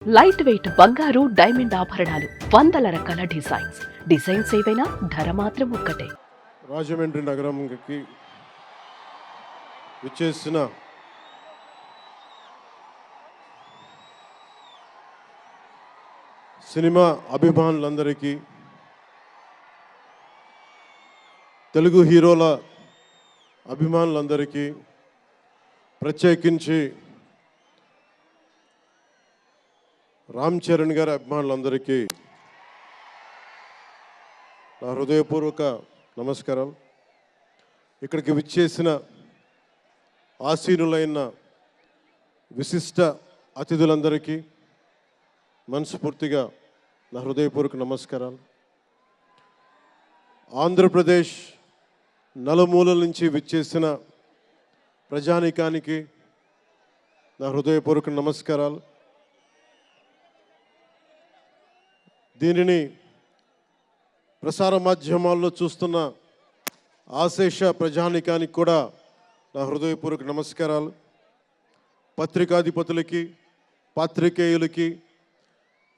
Light weight బంగారు diamond ఆభరణాలు, వందల రకాల డిజైన్స్ ఏవైనా ధర మాత్రం ఒక్కటే. రాజమండ్రి నగరంకి విచ్చేసిన సినిమా అభిమానులందరికీ, తెలుగు హీరోల అభిమానులందరికీ, ప్రత్యేకించి రామ్ చరణ్ గారి అభిమానులందరికీ నా హృదయపూర్వక నమస్కారం. ఇక్కడికి విచ్చేసిన ఆసీనులైన విశిష్ట అతిథులందరికీ మనస్ఫూర్తిగా నా హృదయపూర్వక నమస్కారాలు. ఆంధ్రప్రదేశ్ నలుమూలల నుంచి విచ్చేసిన ప్రజానీకానికి నా హృదయపూర్వక నమస్కారాలు. దీనిని ప్రసార మాధ్యమాల్లో చూస్తున్న ఆశేష ప్రజానీకానికి కూడా నా హృదయపూర్వక నమస్కారాలు. పత్రికాధిపతులకి, పాత్రికేయులకి,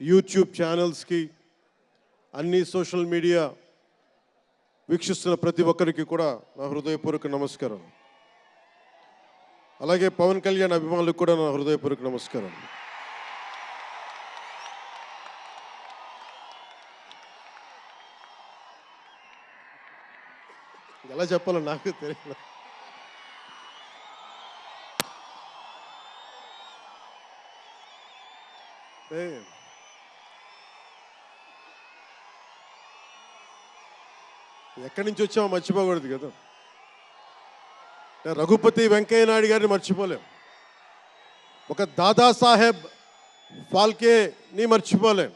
యూట్యూబ్ ఛానల్స్కి, అన్ని సోషల్ మీడియా వీక్షిస్తున్న ప్రతి ఒక్కరికి కూడా నా హృదయపూర్వక నమస్కారం. అలాగే పవన్ కళ్యాణ్ అభిమానులకు కూడా నా హృదయపూర్వక నమస్కారం. ఎలా చెప్పాలో నాకు తెలియదు. ఎక్కడి నుంచి వచ్చామో మర్చిపోకూడదు కదా. రఘుపతి వెంకయ్య నాయుడు గారిని మర్చిపోలేం, ఒక దాదాసాహెబ్ ఫాల్కేని మర్చిపోలేం,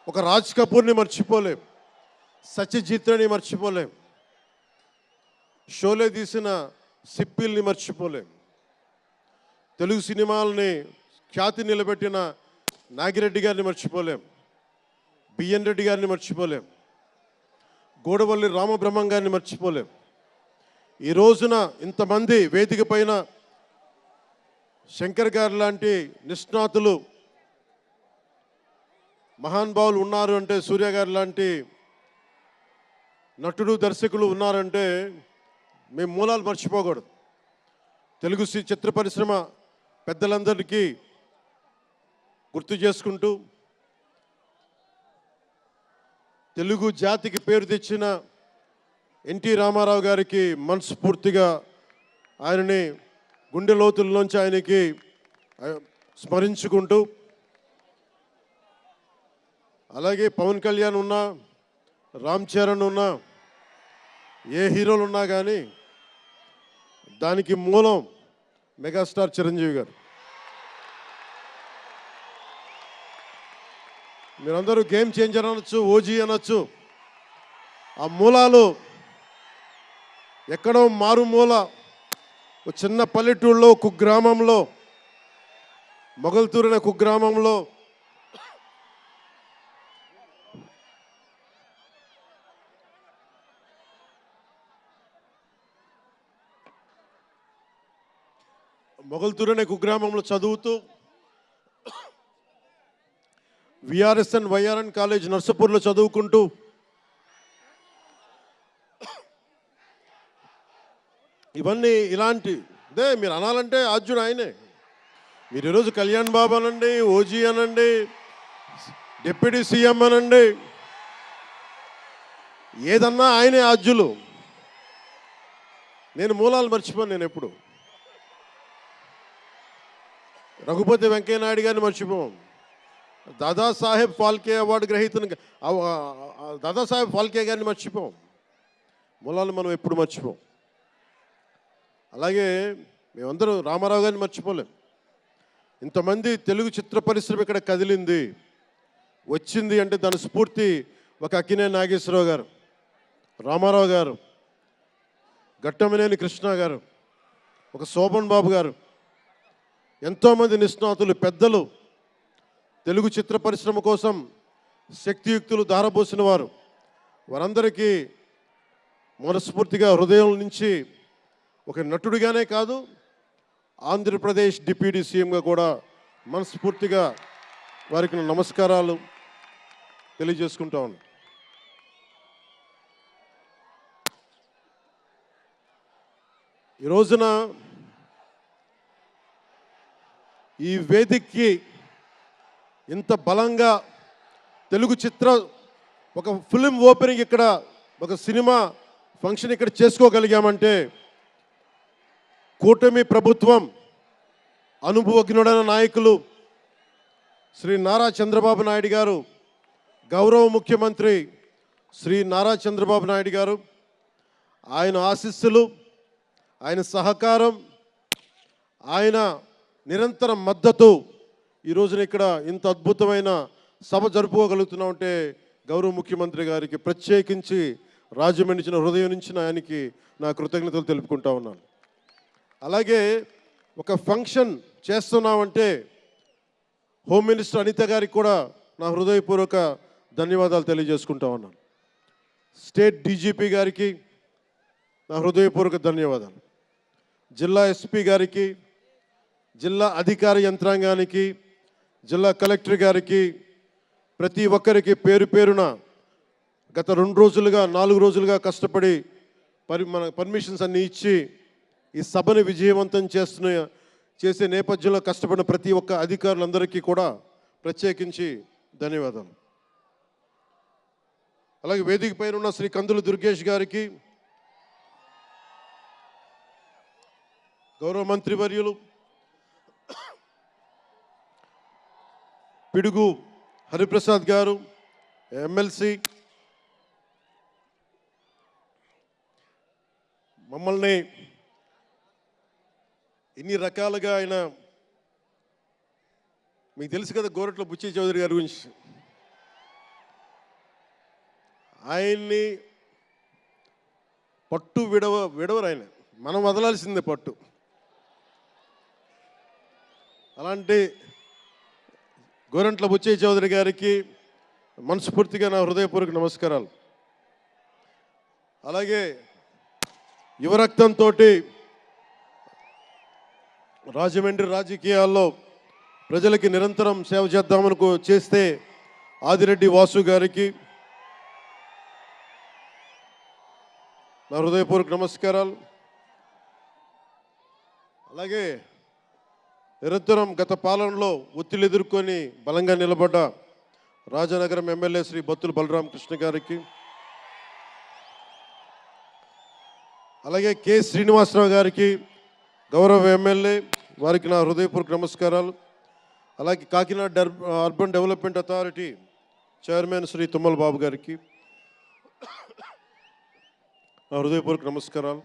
ఒక రాజ్ కపూర్ని మర్చిపోలేం, సత్యజిత్ని మర్చిపోలేం, షోలే తీసిన సిప్పిల్ని మర్చిపోలేం, తెలుగు సినిమాలని ఖ్యాతి నిలబెట్టిన నాగిరెడ్డి గారిని మర్చిపోలేం, బిఎన్ రెడ్డి గారిని మర్చిపోలేం, గోడవల్లి రామబ్రహ్మం గారిని మర్చిపోలేం. ఈ రోజున ఇంతమంది వేదిక పైన శంకర్ గారు లాంటి నిష్ణాతులు, మహానుభావులు ఉన్నారు అంటే, సూర్య గారు లాంటి నటుడు, దర్శకులు ఉన్నారంటే మేము మూలాలు మర్చిపోకూడదు. తెలుగు చిత్ర పరిశ్రమ పెద్దలందరికీ గుర్తు చేసుకుంటూ, తెలుగు జాతికి పేరు తెచ్చిన ఎన్టీ రామారావు గారికి మనస్ఫూర్తిగా ఆయనని గుండె లోతుల్లోంచి ఆయనకి స్మరించుకుంటూ, అలాగే పవన్ కళ్యాణ్ ఉన్నా, రామ్ చరణ్ ఉన్నా, ఏ హీరోలు ఉన్నా కానీ దానికి మూలం మెగాస్టార్ చిరంజీవి గారు. మీరందరూ గేమ్ చేంజర్ అనొచ్చు, ఓజీ అనొచ్చు. ఆ మూలాలు ఎక్కడో మారుమూల ఒక చిన్న పల్లెటూళ్ళలో, కుగ్రామంలో, మొగల్తూరు అనే కుగ్రామంలో కుగ్రామంలో చదువుతూ విఆర్ఎస్ఎన్ వైఆర్ఎన్ కాలేజ్ నర్సపూర్లో చదువుకుంటూ ఇవన్నీ ఇలాంటిదే మీరు అనాలంటే ఆద్యుడు ఆయనే. మీరు ఈరోజు కళ్యాణ్ బాబు అనండి, ఓజీ అనండి, డిప్యూటీ సీఎం అనండి, ఏదన్నా ఆయనే ఆద్యులు. నేను మూలాలు మర్చిపోను. నేను ఎప్పుడు రఘుపతి వెంకయ్య నాయుడు గారిని మర్చిపోం, దాదాసాహెబ్ ఫాల్కే అవార్డు గ్రహీతను దాదాసాహెబ్ ఫాల్కే గారిని మర్చిపోం. మూలాలు మనం ఎప్పుడు మర్చిపోం. అలాగే మేమందరూ రామారావు గారిని మర్చిపోలేం. ఇంతమంది తెలుగు చిత్ర పరిశ్రమ ఇక్కడ కదిలింది, వచ్చింది అంటే దాని స్ఫూర్తి ఒక అక్కినేని నాగేశ్వరరావు గారు, రామారావు గారు, ఘట్టమనేని కృష్ణ గారు, ఒక శోభన్ బాబు గారు, ఎంతోమంది నిష్ణాతులు, పెద్దలు, తెలుగు చిత్ర పరిశ్రమ కోసం శక్తియుక్తులు ధారపోసిన వారు. వారందరికీ మనస్ఫూర్తిగా హృదయం నుంచి ఒక నటుడిగానే కాదు, ఆంధ్రప్రదేశ్ డిప్యూటీ సీఎంగా కూడా మనస్ఫూర్తిగా వారికి నా నమస్కారాలు తెలియజేసుకుంటా ఉన్నాను. ఈ రోజున ఈ వేదికకి ఇంత బలంగా తెలుగు ఒక ఫిలిం ఓపెనింగ్ ఇక్కడ, ఒక సినిమా ఫంక్షన్ ఇక్కడ చేసుకోగలిగామంటే కూటమి ప్రభుత్వం, అనుభవజ్ఞుడైన నాయకులు శ్రీ నారా చంద్రబాబు నాయుడు గారు, గౌరవ ముఖ్యమంత్రి శ్రీ నారా చంద్రబాబు నాయుడు గారు, ఆయన ఆశీస్సులు, ఆయన సహకారం, ఆయన నిరంతర మద్దతు ఈ రోజున ఇక్కడ ఇంత అద్భుతమైన సభ జరుపుకోగలుగుతున్నామంటే గౌరవ ముఖ్యమంత్రి గారికి ప్రత్యేకించి రాజమండ్రి హృదయం నుంచి ఆయనకి నా కృతజ్ఞతలు తెలుపుకుంటా ఉన్నాను. అలాగే ఒక ఫంక్షన్ చేస్తున్నామంటే హోమ్ మినిస్టర్ అనిత గారికి కూడా నా హృదయపూర్వక ధన్యవాదాలు తెలియజేసుకుంటా ఉన్నాను. స్టేట్ డీజీపీ గారికి నా హృదయపూర్వక ధన్యవాదాలు. జిల్లా ఎస్పీ గారికి, జిల్లా అధికార యంత్రాంగానికి, జిల్లా కలెక్టర్ గారికి, ప్రతి ఒక్కరికి పేరు పేరున గత 4 రోజులుగా కష్టపడి మన పర్మిషన్స్ అన్నీ ఇచ్చి ఈ సభను విజయవంతం చేసే నేపథ్యంలో కష్టపడిన ప్రతి ఒక్క అధికారులందరికీ కూడా ప్రత్యేకించి ధన్యవాదాలు. అలాగే వేదిక పైన ఉన్న శ్రీ కందులు దుర్గేష్ గారికి, గౌరవ మంత్రివర్యులు పిడుగు హరిప్రసాద్ గారు, ఎమ్మెల్సీ, మమ్మల్ని ఇన్ని రకాలుగా ఆయన, మీకు తెలుసు కదా గోరట్ల బుచ్చి చౌదరి గారి గురించి, ఆయన్ని పట్టు విడవరు ఆయన, మనం వదలాల్సిందే పట్టు. అలాంటి గోరంట్ల బుచ్చయ్య చౌదరి గారికి మనస్ఫూర్తిగా నా హృదయపూర్వక నమస్కారాలు. అలాగే యువరక్తంతో రాజమండ్రి రాజకీయాల్లో ప్రజలకి నిరంతరం సేవ చేద్దామని చేస్తే ఆదిరెడ్డి వాసు గారికి నా హృదయపూర్వక నమస్కారాలు. అలాగే నిరంతరం గత పాలనలో ఒత్తిళ్లు ఎదుర్కొని బలంగా నిలబడ్డ రాజనగరం ఎమ్మెల్యే శ్రీ బత్తుల బలరామకృష్ణ గారికి, అలాగే కె శ్రీనివాసరావు గారికి, గౌరవ ఎమ్మెల్యే, వారికి నా హృదయపూర్వక నమస్కారాలు. అలాగే Kakinada urban development authority chairman Shri Tummala Babu గారికి నా హృదయపూర్వక నమస్కారాలు.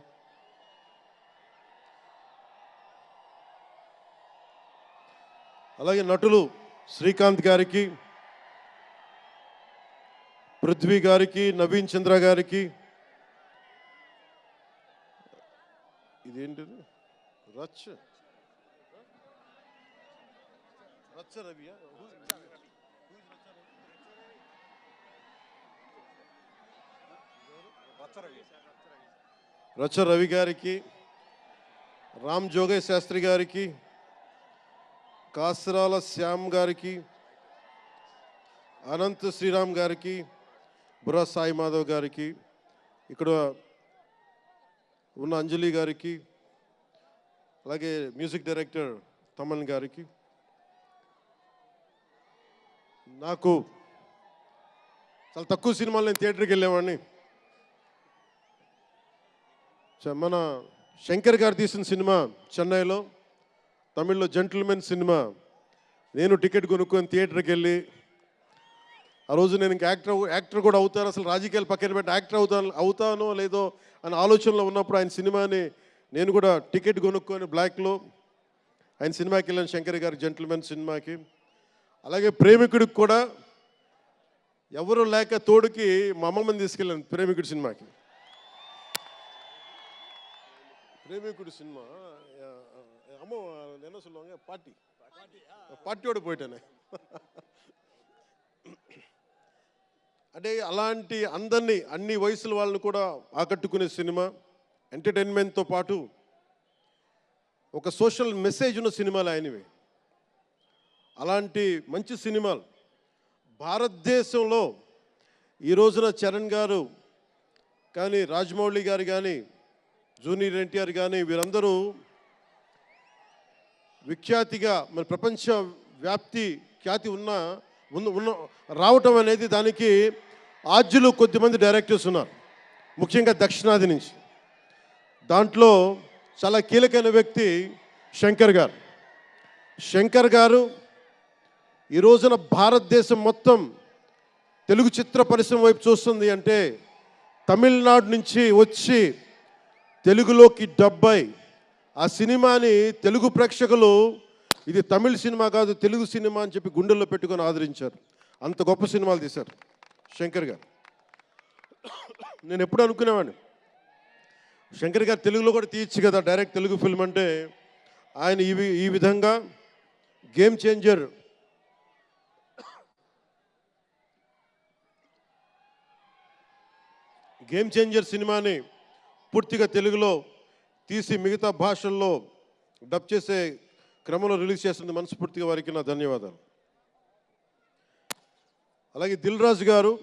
అలాగే నటులు శ్రీకాంత్ గారికి, పృథ్వీ గారికి, నవీన్ చంద్ర గారికి, ఇదేంటిది రచ్చ రవియా, రచ్చ రవి గారికి, రామ్ జోగయ్య శాస్త్రి గారికి, కాసరాల శ్యామ్ గారికి, అనంత్ శ్రీరామ్ గారికి, బుర్రా సాయి మాధవ్ గారికి, ఇక్కడ ఉన్న అంజలి గారికి, అలాగే మ్యూజిక్ డైరెక్టర్ తమన్ గారికి, నాకు చాలా తక్కువ సినిమాలు నేను థియేటర్కి వెళ్ళేవాడిని. మన శంకర్ గారు తీసిన సినిమా చెన్నైలో, తమిళ్లో జెంటిల్మెన్ సినిమా, నేను టికెట్ కొనుక్కొని థియేటర్కి వెళ్ళి, ఆ రోజు నేను ఇంకా యాక్టర్ కూడా అవుతాను, అసలు రాజకీయాలు పక్కన పెట్టి యాక్టర్ అవుతానో లేదో అని ఆలోచనలో ఉన్నప్పుడు ఆయన సినిమాని నేను కూడా టికెట్ కొనుక్కొని బ్లాక్లో ఆయన సినిమాకి వెళ్ళాను, శంకర్ గారి జెంటిల్మెన్ సినిమాకి. అలాగే ప్రేమికుడికి కూడా ఎవరు లేక తోడుకి మా అమ్మమ్మని తీసుకెళ్ళాను ప్రేమికుడి సినిమాకి. ప్రేమికుడి సినిమా అమ్మో என்ன சொல்லுவாங்க పార్టీயோடு పోయిటానే. అంటే అలాంటి అందరినీ, అన్ని వయసుల వాళ్ళని కూడా ఆకట్టుకునే సినిమా, ఎంటర్టైన్మెంట్తో పాటు ఒక సోషల్ మెసేజ్ ఉన్న సినిమాలు ఆయనవి. అలాంటి మంచి సినిమాలు భారతదేశంలో ఈ రోజున చరణ్ గారు కానీ, రాజమౌళి గారు కానీ, జూనియర్ ఎన్టీఆర్ కానీ వీరందరూ విఖ్యాతిగా మన ప్రపంచ ఖ్యాతి ఉన్న రావటం అనేది దానికి ఆద్యులు కొద్దిమంది డైరెక్టర్స్ ఉన్నారు, ముఖ్యంగా దక్షిణాది నుంచి. దాంట్లో చాలా కీలకమైన వ్యక్తి శంకర్ గారు ఈ రోజున భారతదేశం మొత్తం తెలుగు చిత్ర పరిశ్రమ వైపు చూస్తుంది అంటే తమిళనాడు నుంచి వచ్చి తెలుగులోకి డబ్బై ఆ సినిమాని తెలుగు ప్రేక్షకులు ఇది తమిళ సినిమా కాదు తెలుగు సినిమా అని చెప్పి గుండెల్లో పెట్టుకొని ఆదరించారు. అంత గొప్ప సినిమాలు తీశారు శంకర్ గారు. నేను ఎప్పుడు అనుకునేవాడిని శంకర్ గారు తెలుగులో కూడా తీయచ్చు కదా డైరెక్ట్ తెలుగు ఫిల్మ్ అంటే. ఆయన ఈ విధంగా గేమ్ చేంజర్ సినిమాని పూర్తిగా తెలుగులో తీసి మిగతా భాషల్లో డబ్ చేసే క్రమంలో రిలీజ్ చేస్తుంది. మనస్ఫూర్తిగా వారికి నా ధన్యవాదాలు. అలాగే దిల్ రాజు గారు,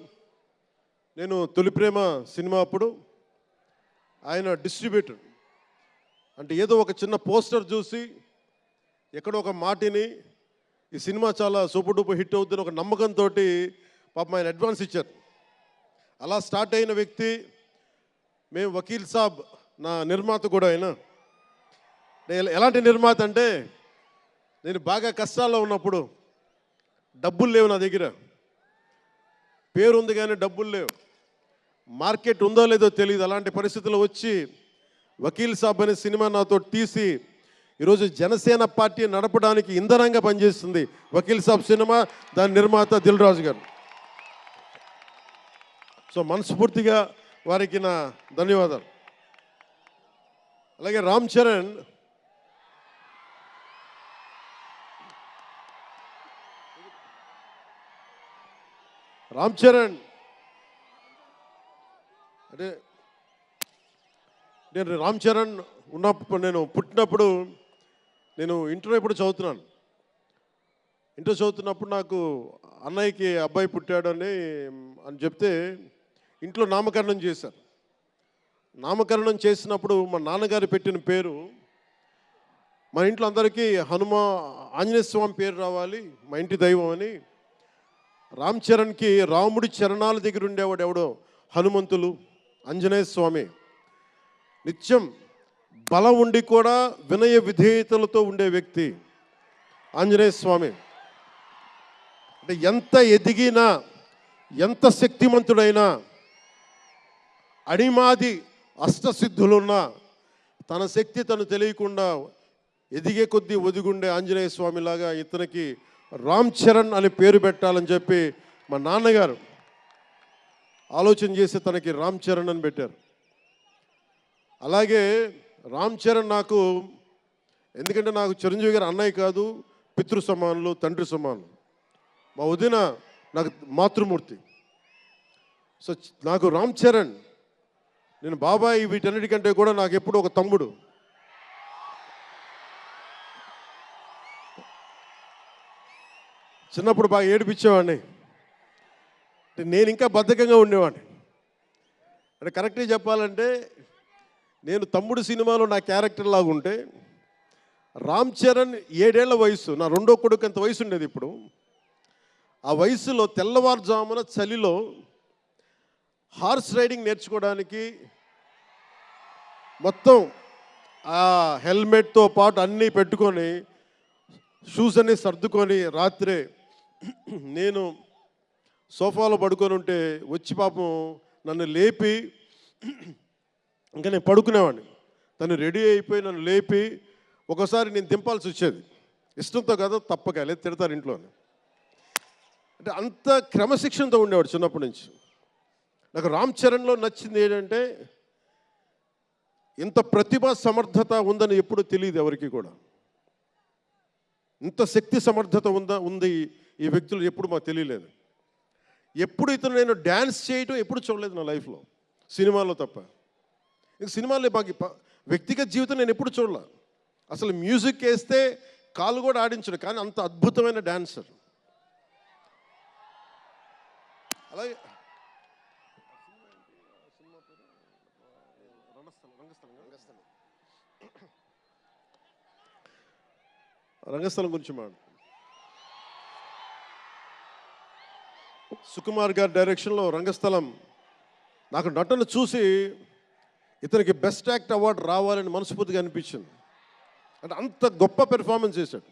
నేను తొలి ప్రేమ సినిమా అప్పుడు ఆయన డిస్ట్రిబ్యూటర్ అంటే ఏదో ఒక చిన్న పోస్టర్ చూసి ఎక్కడో ఒక మాటిని ఈ సినిమా చాలా సూపర్ డూపర్ హిట్ అవుతుందని ఒక నమ్మకంతో పాపం ఆయన అడ్వాన్స్ ఇచ్చారు. అలా స్టార్ట్ అయిన వ్యక్తి. మేము వకీల్ సాబ్ నా నిర్మాత కూడా అయినా. ఎలాంటి నిర్మాత అంటే నేను బాగా కష్టాల్లో ఉన్నప్పుడు డబ్బులు లేవు నా దగ్గర, పేరు ఉంది కానీ డబ్బులు లేవు, మార్కెట్ ఉందో లేదో తెలియదు. అలాంటి పరిస్థితుల్లో వచ్చి వకీల్ సాబ్ అనే సినిమా నాతో తీసి ఈరోజు జనసేన పార్టీ నడపడానికి ఇంధనంగా పనిచేస్తుంది వకీల్ సాబ్ సినిమా. దాని నిర్మాత దిల్ రాజు గారు. సో మనస్ఫూర్తిగా వారికి నా ధన్యవాదాలు. అలాగే రామ్ చరణ్ అంటే నేను రామ్ చరణ్ ఉన్నప్పుడు నేను పుట్టినప్పుడు నేను ఇంటర్ ఇప్పుడు చదువుతున్నాను. ఇంటర్ చదువుతున్నప్పుడు నాకు అన్నయ్యకి అబ్బాయి పుట్టాడు అని చెప్తే ఇంట్లో నామకరణం చేశారు. నామకరణం చేసినప్పుడు మా నాన్నగారు పెట్టిన పేరు మా ఇంట్లో అందరికీ ఆంజనేయ స్వామి పేరు రావాలి, మా ఇంటి దైవం అని. రామ్ చరణ్కి రాముడి చరణాల దగ్గర ఉండేవాడు ఎవడో హనుమంతులు, ఆంజనేయ స్వామి. నిత్యం బలం ఉండి కూడా వినయ విధేయతలతో ఉండే వ్యక్తి ఆంజనేయ స్వామి. అంటే ఎంత ఎదిగినా ఎంత శక్తిమంతుడైనా అణిమాది అష్టసిద్ధులున్నా తన శక్తి తను తెలియకుండా ఎదిగే కొద్దీ ఒదిగుండే ఆంజనేయ స్వామిలాగా ఇతనికి రామ్ చరణ్ అని పేరు పెట్టాలని చెప్పి మా నాన్నగారు ఆలోచన చేసి తనకి రామ్ చరణ్ అని పెట్టారు. అలాగే రామ్ చరణ్ నాకు ఎందుకంటే నాకు చిరంజీవి గారు అన్నయ్య కాదు, పితృ సమానులు, తండ్రి సమానులు. మా వదిన నాకు మాతృమూర్తి. సో నాకు రామ్ చరణ్, నేను బాబాయ్ వీటన్నిటికంటే కూడా నాకు ఎప్పుడు ఒక తమ్ముడు. చిన్నప్పుడు బాగా ఏడిపించేవాడిని, నేను ఇంకా బద్ధకంగా ఉండేవాడిని. అంటే కరెక్ట్గా చెప్పాలంటే నేను తమ్ముడు సినిమాలో నా క్యారెక్టర్ లాగా ఉంటే రామ్ చరణ్ 7 ఏళ్ల వయసు, నా రెండో కొడుకు అంత వయసు ఉండేది. ఇప్పుడు ఆ వయసులో తెల్లవారుజామున చలిలో హార్స్ రైడింగ్ నేర్చుకోవడానికి మొత్తం ఆ హెల్మెట్తో పాటు అన్నీ పెట్టుకొని షూస్ అన్నీ సర్దుకొని రాత్రే నేను సోఫాలో పడుకొని ఉంటే వచ్చి పాపం నన్ను లేపి, ఇంకా నేను పడుకునేవాడిని, తను రెడీ అయిపోయి నన్ను లేపి ఒకసారి నేను దింపాల్సి వచ్చేది. ఇష్టంతో కదా, తప్పక లేదు తిడతారు ఇంట్లో. అంటే అంత క్రమశిక్షణతో ఉండేవాడు చిన్నప్పటి నుంచి. నాకు రామ్ చరణ్లో నచ్చింది ఏంటంటే ఇంత ప్రతిభ సమర్థత ఉందని ఎప్పుడు తెలియదు ఎవరికి కూడా. ఇంత శక్తి సమర్థత ఉంది ఈ వ్యక్తులు ఎప్పుడు మాకు తెలియలేదు. ఎప్పుడు ఇతను నేను డ్యాన్స్ చేయటం ఎప్పుడు చూడలేదు నా లైఫ్లో, సినిమాలో తప్ప. ఇంక సినిమాలో మాకు వ్యక్తిగత జీవితం నేను ఎప్పుడు చూడలే. అసలు మ్యూజిక్ వేస్తే కాలు కూడా ఆడించడు, కానీ అంత అద్భుతమైన డాన్సర్. అలాగే రంగస్థలం గురించి మాట. సుకుమార్ గారి డైరెక్షన్లో రంగస్థలం నాకు నటన చూసి ఇతనికి బెస్ట్ యాక్ట్ అవార్డు రావాలని మనస్ఫూర్తిగా అనిపించింది. అంటే అంత గొప్ప పెర్ఫార్మెన్స్ చేశాడు.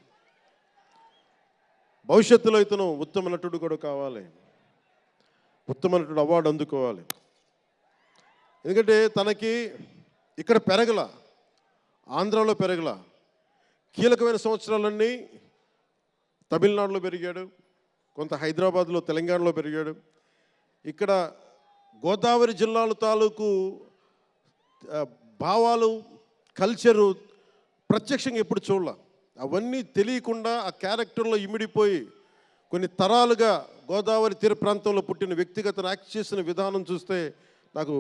భవిష్యత్తులో ఇతను ఉత్తమ నటుడు కూడా కావాలి, ఉత్తమ నటుడు అవార్డు అందుకోవాలి. ఎందుకంటే తనకి ఇక్కడ పెరగల, ఆంధ్రాలో పెరగల, కీలకమైన సంవత్సరాలన్నీ తమిళనాడులో పెరిగాడు, కొంత హైదరాబాద్లో తెలంగాణలో పెరిగాడు. ఇక్కడ గోదావరి జిల్లాల తాలూకు భావాలు, కల్చరు ప్రత్యక్షంగా ఎప్పుడు చూడాల. అవన్నీ తెలియకుండా ఆ క్యారెక్టర్లో ఇమిడిపోయి కొన్ని తరాలుగా గోదావరి తీర ప్రాంతంలో పుట్టిన వ్యక్తిగత యాక్ట్ చేసిన విధానం చూస్తే నాకు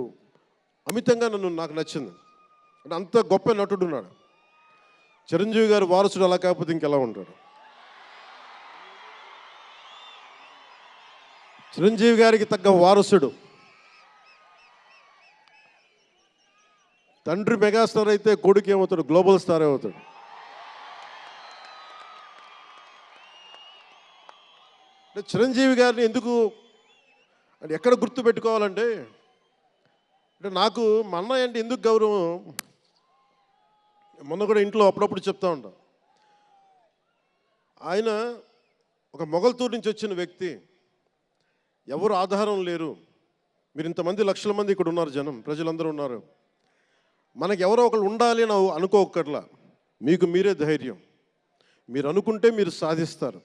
అమితంగా నాకు నచ్చింది. అంటే అంత గొప్ప నటుడు ఉన్నాడు. చిరంజీవి గారి వారసుడు అలా కాకపోతే ఇంకెలా ఉంటాడు? చిరంజీవి గారికి తగ్గ వారసుడు. తండ్రి మెగాస్టార్ అయితే కొడుకు ఏమవుతాడు? గ్లోబల్ స్టార్ అవుతాడు. అంటే చిరంజీవి గారిని ఎందుకు అంటే ఎక్కడ గుర్తు పెట్టుకోవాలంటే, అంటే నాకు మా అన్నయ్య అంటే ఎందుకు గౌరవం, మొన్న కూడా ఇంట్లో అప్పుడప్పుడు చెప్తా ఉంటాం. ఆయన ఒక మొగల్తూరు నుంచి వచ్చిన వ్యక్తి, ఎవరు ఆధారం లేరు. మీరు ఇంతమంది లక్షల మంది ఇక్కడ ఉన్నారు, జనం ప్రజలందరూ ఉన్నారు. మనకు ఎవరో ఒకళ్ళు ఉండాలి అని అనుకోకర్లా, మీకు మీరే ధైర్యం. మీరు అనుకుంటే మీరు సాధిస్తారు.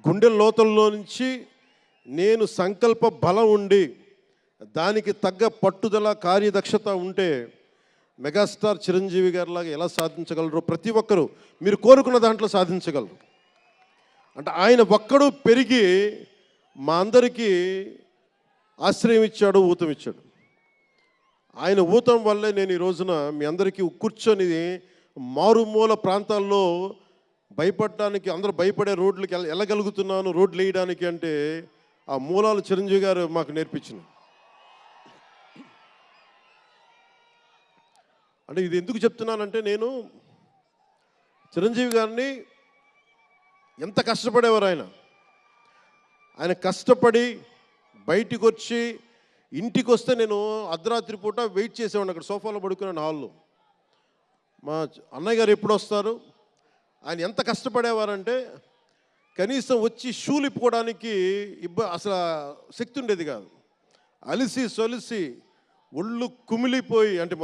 గుండె లోతుల్లో నుంచి నేను సంకల్ప బలం ఉండి దానికి తగ్గ పట్టుదల, కార్యదక్షత ఉంటే మెగాస్టార్ చిరంజీవి గారిలాగా ఎలా సాధించగలరో ప్రతి ఒక్కరూ మీరు కోరుకున్న దాంట్లో సాధించగలరు. అంటే ఆయన ఒక్కడు పెరిగి మా అందరికీ ఆశ్రయం ఇచ్చాడు, ఊతం ఇచ్చాడు. ఆయన ఊతం వల్లే నేను ఈ రోజున మీ అందరికీ కూర్చొని మారుమూల ప్రాంతాల్లో భయపడడానికి, అందరూ భయపడే రోడ్లకి వెళ్ళగలుగుతున్నాను, రోడ్లు వేయడానికి. అంటే ఆ మూలాలు చిరంజీవి గారు మాకు నేర్పించింది. అంటే ఇది ఎందుకు చెప్తున్నానంటే, నేను చిరంజీవి గారిని ఎంత కష్టపడేవారు ఆయన కష్టపడి బయటికి వచ్చి ఇంటికి వస్తే నేను అర్ధరాత్రి పూట వెయిట్ చేసేవాడిని అక్కడ సోఫాలో పడుకున్నాను హాల్లో. మా అన్నయ్య గారు ఎప్పుడు వస్తారు, ఆయన ఎంత కష్టపడేవారంటే కనీసం వచ్చి షూలు ఇప్పుకోవడానికి అసలు శక్తి ఉండేది కాదు. అలిసి సొలిసి ఒళ్ళు కుమిలిపోయి, అంటే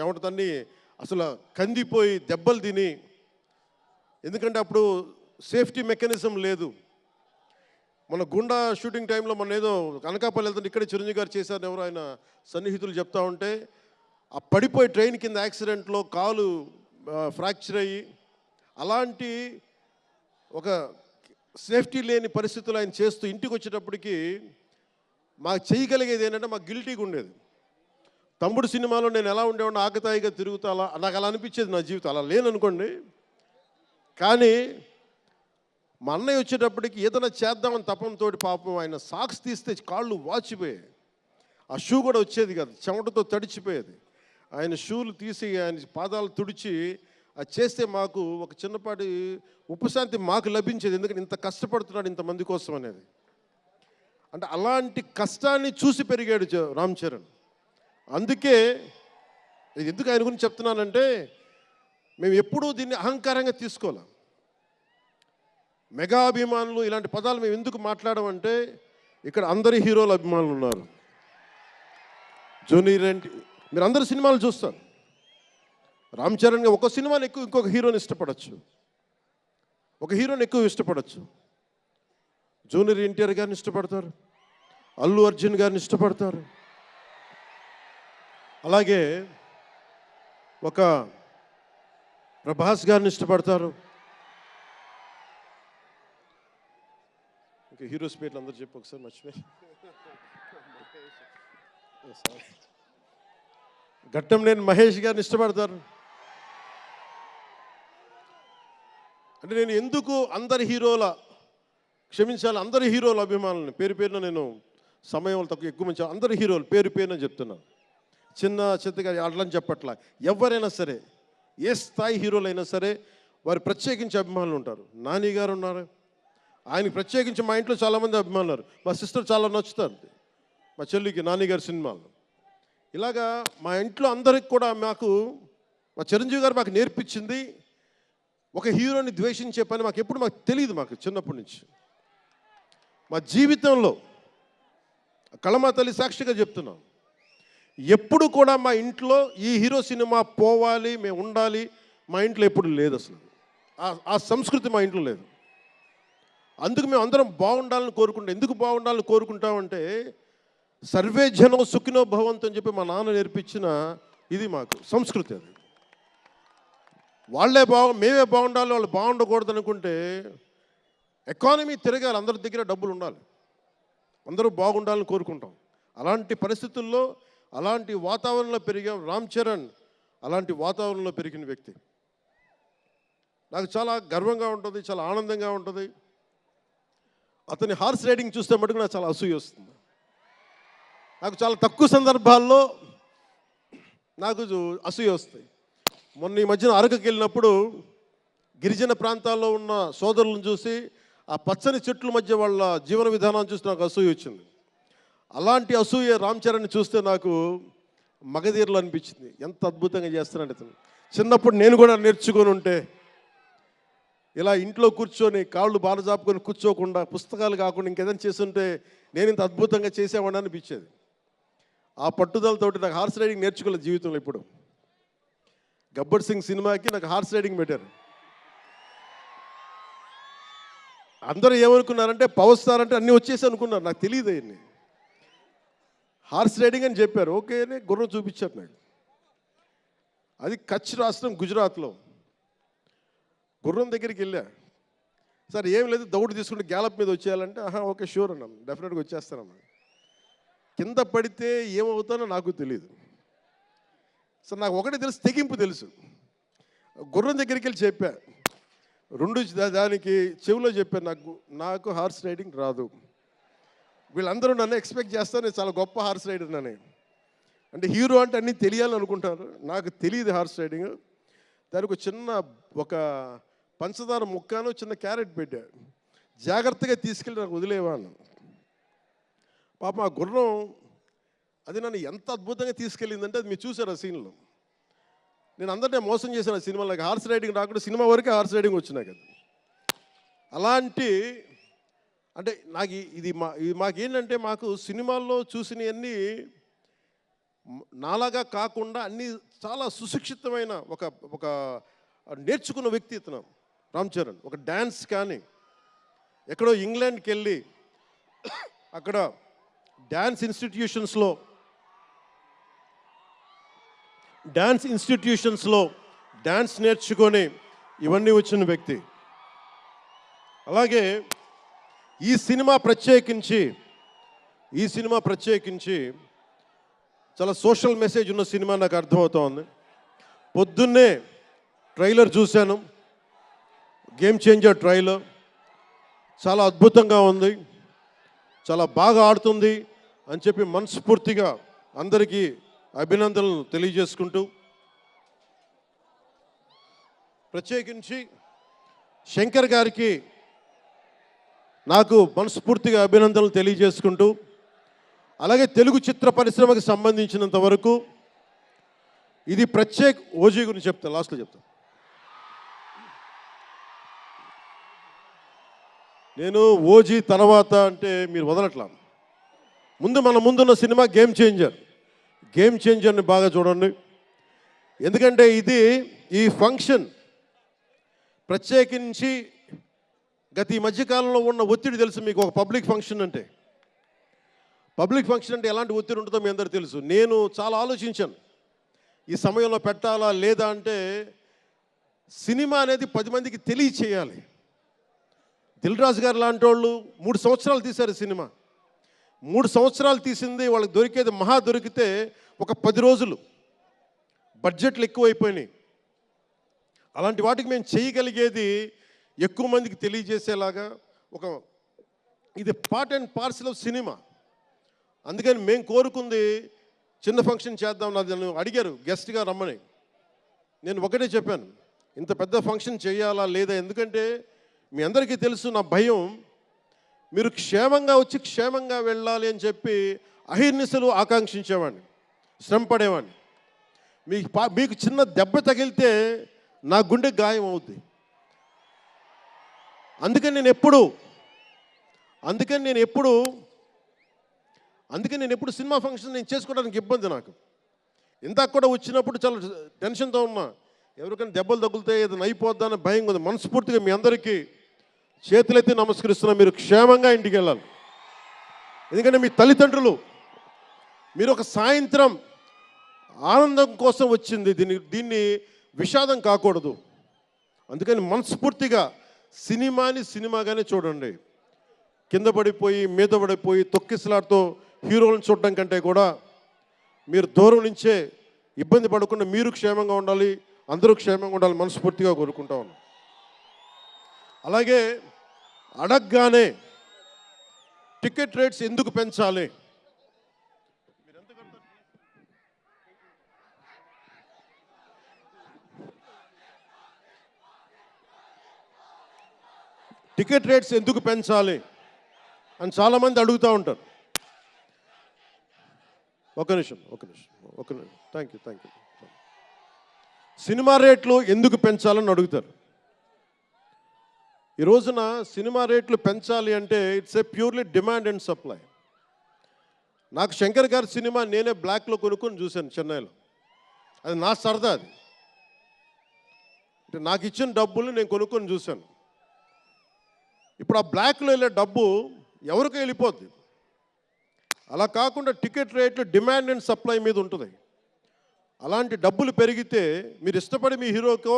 ఏమంటుందని అసలు కందిపోయి దెబ్బలు తిని, ఎందుకంటే అప్పుడు సేఫ్టీ మెకానిజం లేదు. మన గుండా షూటింగ్ టైంలో మన ఏదో అనకాపల్లి వెళ్తుంటే ఇక్కడే చిరంజీవి గారు చేశారని ఎవరు ఆయన సన్నిహితులు చెప్తా ఉంటే, ఆ పడిపోయి ట్రైన్ కింద యాక్సిడెంట్లో కాలు ఫ్రాక్చర్ అయ్యి, అలాంటి ఒక సేఫ్టీ లేని పరిస్థితులు ఆయన చేస్తూ ఇంటికి వచ్చేటప్పటికి మాకు చేయగలిగేది ఏంటంటే, మాకు గిల్టీగా ఉండేది. తమ్ముడు సినిమాలో నేను ఎలా ఉండేవాడిని, ఆకతాయిగా తిరుగుతా, అలా నాకు అలా అనిపించేది నా జీవితం. అలా లేననుకోండి, కానీ మా అన్నయ్య వచ్చేటప్పటికి ఏదైనా చేద్దామని తపంతో పాపం ఆయన సాక్స్ తీస్తే కాళ్ళు వాచిపోయాయి. ఆ షూ కూడా వచ్చేది కాదు, చెమటతో తడిచిపోయేది. ఆయన షూలు తీసి ఆయన పాదాలు తుడిచి అది చేస్తే మాకు ఒక చిన్నపాటి ఉపశాంతి మాకు లభించేది. ఎందుకంటే ఇంత కష్టపడుతున్నాడు ఇంతమంది కోసం అనేది. అంటే అలాంటి కష్టాన్ని చూసి పెరిగాడు రామ్ చరణ్. అందుకే ఎందుకు ఆయన గురించి చెప్తున్నానంటే, మేము ఎప్పుడూ దీన్ని అహంకారంగా తీసుకోవాలి. మెగా అభిమానులు ఇలాంటి పదాలు మేము ఎందుకు మాట్లాడమంటే, ఇక్కడ అందరి హీరోల అభిమానులు ఉన్నారు. జూనియర్ ఎన్టీ, మీరు అందరు సినిమాలు చూస్తారు. రామ్ చరణ్ ఒక సినిమాని ఎక్కువ ఇంకొక హీరోని ఇష్టపడచ్చు, ఒక హీరోని ఎక్కువ ఇష్టపడచ్చు. జూనియర్ ఎన్టీఆర్ గారిని ఇష్టపడతారు, అల్లు అర్జున్ గారిని ఇష్టపడతారు, అలాగే ఒక ప్రభాస్ గారిని ఇష్టపడతారు. ఇంకా హీరోస్ పేర్లు అందరూ చెప్పి ఒకసారి మర్చిపోయి. ఘట్టంనేని మహేష్ గారిని ఇష్టపడతారు. అంటే నేను ఎందుకు అందరి హీరోల క్షమించాలి, అందరి హీరోల అభిమానులను పేరు పేరున నేను సమయం తక్కువ ఎక్కువ మంచి అందరి హీరోలు పేరు పేరున చెప్తున్నాను. చిన్న చిత్తగా అట్లని చెప్పట్లా. ఎవరైనా సరే, ఏ స్థాయి హీరోలైనా సరే వారు ప్రత్యేకించి అభిమానులు ఉంటారు. నాని గారు ఉన్నారు, ఆయనకి ప్రత్యేకించి మా ఇంట్లో చాలామంది అభిమానులు ఉన్నారు. మా సిస్టర్ చాలా నచ్చుతారు మా చెల్లికి నాని గారి సినిమాలు. ఇలాగా మా ఇంట్లో అందరికి కూడా మా చిరంజీవి గారు మాకు నేర్పించింది ఒక హీరోని ద్వేషించే పని మాకు తెలియదు. మాకు చిన్నప్పటి నుంచి మా జీవితంలో కళమా తల్లి సాక్షిగా చెప్తున్నాం, ఎప్పుడు కూడా మా ఇంట్లో ఈ హీరో సినిమా పోవాలి, మేము ఉండాలి మా ఇంట్లో ఎప్పుడు లేదు. అసలు ఆ సంస్కృతి మా ఇంట్లో లేదు. అందుకు మేము అందరం బాగుండాలని కోరుకుంటాం. ఎందుకు బాగుండాలని కోరుకుంటామంటే సర్వే జనం సుఖినో భవంతు అని చెప్పి మా నాన్న నేర్పించిన ఇది మాకు సంస్కృతి. అది మేమే బాగుండాలి, వాళ్ళు బాగుండకూడదు అనుకుంటే ఎకానమీ తిరగాలి, అందరి దగ్గర డబ్బులు ఉండాలి, అందరూ బాగుండాలని కోరుకుంటాం. అలాంటి పరిస్థితుల్లో అలాంటి వాతావరణంలో పెరిగాం. రామ్ చరణ్ అలాంటి వాతావరణంలో పెరిగిన వ్యక్తి. నాకు చాలా గర్వంగా ఉంటుంది, చాలా ఆనందంగా ఉంటుంది. అతని హార్స్ రైడింగ్ చూస్తే మటుకు నాకు చాలా అసూయ వస్తుంది. నాకు చాలా తక్కువ సందర్భాల్లో నాకు అసూయ వస్తాయి. మొన్న ఈ మధ్యన అరకుకి వెళ్ళినప్పుడు గిరిజన ప్రాంతాల్లో ఉన్న సోదరులను చూసి ఆ పచ్చని చెట్ల మధ్య వాళ్ళ జీవన విధానాన్ని చూసి నాకు అసూయ వచ్చింది. అలాంటి అసూయ రామ్ చరణ్ని చూస్తే నాకు మగధీరలు అనిపించింది. ఎంత అద్భుతంగా చేస్తున్నాడు అతను. చిన్నప్పుడు నేను కూడా నేర్చుకొని ఉంటే ఇలా ఇంట్లో కూర్చొని కాళ్ళు బాలజాపుకొని కూర్చోకుండా, పుస్తకాలు కాకుండా ఇంకేదైనా చేస్తుంటే నేను ఇంత అద్భుతంగా చేసేవాడిని అనిపించేది. ఆ పట్టుదలతోటి నాకు హార్స్ రైడింగ్ నేర్చుకోలేదు జీవితంలో. ఇప్పుడు గబ్బర్ సింగ్ సినిమాకి నాకు హార్స్ రైడింగ్ పెట్టారు. అందరూ ఏమనుకున్నారంటే పవర్ స్టార్ అంటే అన్నీ వచ్చేసి అనుకున్నారు. నాకు తెలియదు అవన్నీ. హార్స్ రైడింగ్ అని చెప్పారు. ఓకే అని గుర్రం చూపించారు నాకు. అది కచ్ రాష్ట్రం గుజరాత్లో. గుర్రం దగ్గరికి వెళ్ళా. సార్ ఏం లేదు, దౌడు తీసుకుంటే గ్యాలప్ మీద వచ్చేయాలంటే ఓకే షూర్ అన్నాను, డెఫినెట్గా వచ్చేస్తానన్నా. కింద పడితే ఏమవుతానో నాకు తెలియదు. సార్ నాకు ఒకటి తెలుసు, తెగింపు తెలుసు. గుర్రం దగ్గరికి వెళ్ళి చెప్పా, దానికి చెవిలో చెప్పాను, నాకు హార్స్ రైడింగ్ రాదు. వీళ్ళందరూ నన్ను ఎక్స్పెక్ట్ చేస్తారు నేను చాలా గొప్ప హార్స్ రైడర్ అని. అంటే హీరో అంటే అన్నీ తెలియాలని అనుకుంటారు. నాకు తెలియదు హార్స్ రైడింగ్. దానికి ఒక పంచదార ముక్కను చిన్న క్యారెట్ పెట్టా, జాగ్రత్తగా తీసుకెళ్ళి నాకు వదిలేవాను. పాప ఆ గుర్రం అది నన్ను ఎంత అద్భుతంగా తీసుకెళ్ళిందంటే అది మీరు చూసారు ఆ సీన్లో. నేను అందరినీ మోసం చేశాను ఆ సినిమాలో. నాకు హార్స్ రైడింగ్ రాకుండా సినిమా వరకే హార్స్ రైడింగ్ వచ్చినా కదా. అలాంటి అంటే నాకు ఇది మాకేంటంటే మాకు సినిమాల్లో చూసినవన్నీ నాలాగా కాకుండా అన్నీ చాలా సుశిక్షితమైన ఒక నేర్చుకున్న వ్యక్తి ఇతను రామ్ చరణ్. ఒక డ్యాన్స్ కానీ ఎక్కడో ఇంగ్లాండ్కి వెళ్ళి అక్కడ డ్యాన్స్ ఇన్స్టిట్యూషన్స్లో డ్యాన్స్ నేర్చుకొని ఇవన్నీ వచ్చిన వ్యక్తి. అలాగే ఈ సినిమా ప్రత్యేకించి చాలా సోషల్ మెసేజ్ ఉన్న సినిమా నాకు అర్థమవుతోంది. పొద్దున్నే ట్రైలర్ చూశాను, గేమ్ చేంజర్ ట్రైలర్. చాలా అద్భుతంగా ఉంది, చాలా బాగా ఆడుతుంది అని చెప్పి మనస్ఫూర్తిగా అందరికీ అభినందనలు తెలియజేసుకుంటూ, ప్రత్యేకించి శంకర్ గారికి నాకు మనస్ఫూర్తిగా అభినందనలు తెలియజేసుకుంటూ, అలాగే తెలుగు చిత్ర పరిశ్రమకు సంబంధించినంత వరకు ఇది ఓజీ గురించి చెప్తాను, లాస్ట్లో చెప్తాను. నేను ఓజీ తర్వాత అంటే మీరు వదలట్లా. మన ముందున్న సినిమా గేమ్ చేంజర్ని బాగా చూడండి. ఎందుకంటే ఈ ఫంక్షన్ ప్రత్యేకించి ఈ మధ్యకాలంలో ఉన్న ఒత్తిడి తెలుసు మీకు. ఒక పబ్లిక్ ఫంక్షన్ అంటే ఎలాంటి ఒత్తిడి ఉంటుందో మీ అందరికీ తెలుసు. నేను చాలా ఆలోచించాను ఈ సమయంలో పెట్టాలా లేదా అంటే, సినిమా అనేది 10 మందికి తెలియచేయాలి. దిల్ రాజు గారు లాంటి వాళ్ళు 3 సంవత్సరాలు తీశారు సినిమా. 3 సంవత్సరాలు తీసింది వాళ్ళకి దొరికేది దొరికితే ఒక 10 రోజులు. బడ్జెట్లు ఎక్కువైపోయినాయి. అలాంటి వాటికి మేము చేయగలిగేది ఎక్కువ మందికి తెలియజేసేలాగా ఒక ఇది part and parcel of cinema. అందుకని మేము కోరుకుంది చిన్న ఫంక్షన్ చేద్దాం. నన్ను అడిగారు గెస్ట్గా రమ్మని. నేను ఒకటే చెప్పాను, ఇంత పెద్ద ఫంక్షన్ చేయాలా లేదా, ఎందుకంటే మీ అందరికీ తెలుసు నా భయం. మీరు క్షేమంగా వచ్చి క్షేమంగా వెళ్ళాలి అని చెప్పి అహిర్నిశలు ఆకాంక్షించేవాడిని, శ్రమ పడేవాడిని. మీకు చిన్న దెబ్బ తగిలితే నా గుండె గాయం అవుద్ది. అందుకని నేను ఎప్పుడు సినిమా ఫంక్షన్ నేను చేసుకోవడానికి ఇబ్బంది నాకు. ఇందాక కూడా వచ్చినప్పుడు చాలా టెన్షన్తో ఉన్నా, ఎవరికైనా దెబ్బలు తగులుతాయి, ఏదైనా అయిపోద్దా అని భయం ఉంది. మనస్ఫూర్తిగా మీ అందరికీ చేతులెత్తి నమస్కరిస్తున్నా, మీరు క్షేమంగా ఇంటికి వెళ్ళాలి. ఎందుకంటే మీ తల్లిదండ్రులు, మీరు ఒక సాయంత్రం ఆనందం కోసం వచ్చింది, దీన్ని విషాదం కాకూడదు. అందుకని మనస్ఫూర్తిగా సినిమాని సినిమాగానే చూడండి. కింద పడిపోయి మీద పడిపోయి తొక్కిసలాడుతూ హీరోలను చూడడం కంటే కూడా మీరు దూరం నుంచే ఇబ్బంది పడకుండా మీరు క్షేమంగా ఉండాలి, అందరూ క్షేమంగా ఉండాలి మనస్ఫూర్తిగా కోరుకుంటా ఉన్నాం. అలాగే అడగగానే టికెట్ రేట్స్ ఎందుకు పెంచాలి, టికెట్ రేట్స్ ఎందుకు పెంచాలి అని చాలామంది అడుగుతూ ఉంటారు. ఒక నిమిషం థ్యాంక్ యూ. సినిమా రేట్లు ఎందుకు పెంచాలని అడుగుతారు. ఈ రోజున సినిమా రేట్లు పెంచాలి అంటే it's a purely demand and supply. నాకు శంకర్ గారి సినిమా నేనే బ్లాక్లో కొనుక్కొని చూశాను చెన్నైలో. అది నా సరదా. అది అంటే నాకు ఇచ్చిన డబ్బులు నేను కొనుక్కొని చూశాను. ఇప్పుడు ఆ బ్లాక్లో వెళ్ళే డబ్బు ఎవరికి వెళ్ళిపోద్ది. అలా కాకుండా టికెట్ రేట్లు డిమాండ్ అండ్ సప్లై మీద ఉంటుంది. అలాంటి డబ్బులు పెరిగితే మీరు ఇష్టపడి మీ హీరోకో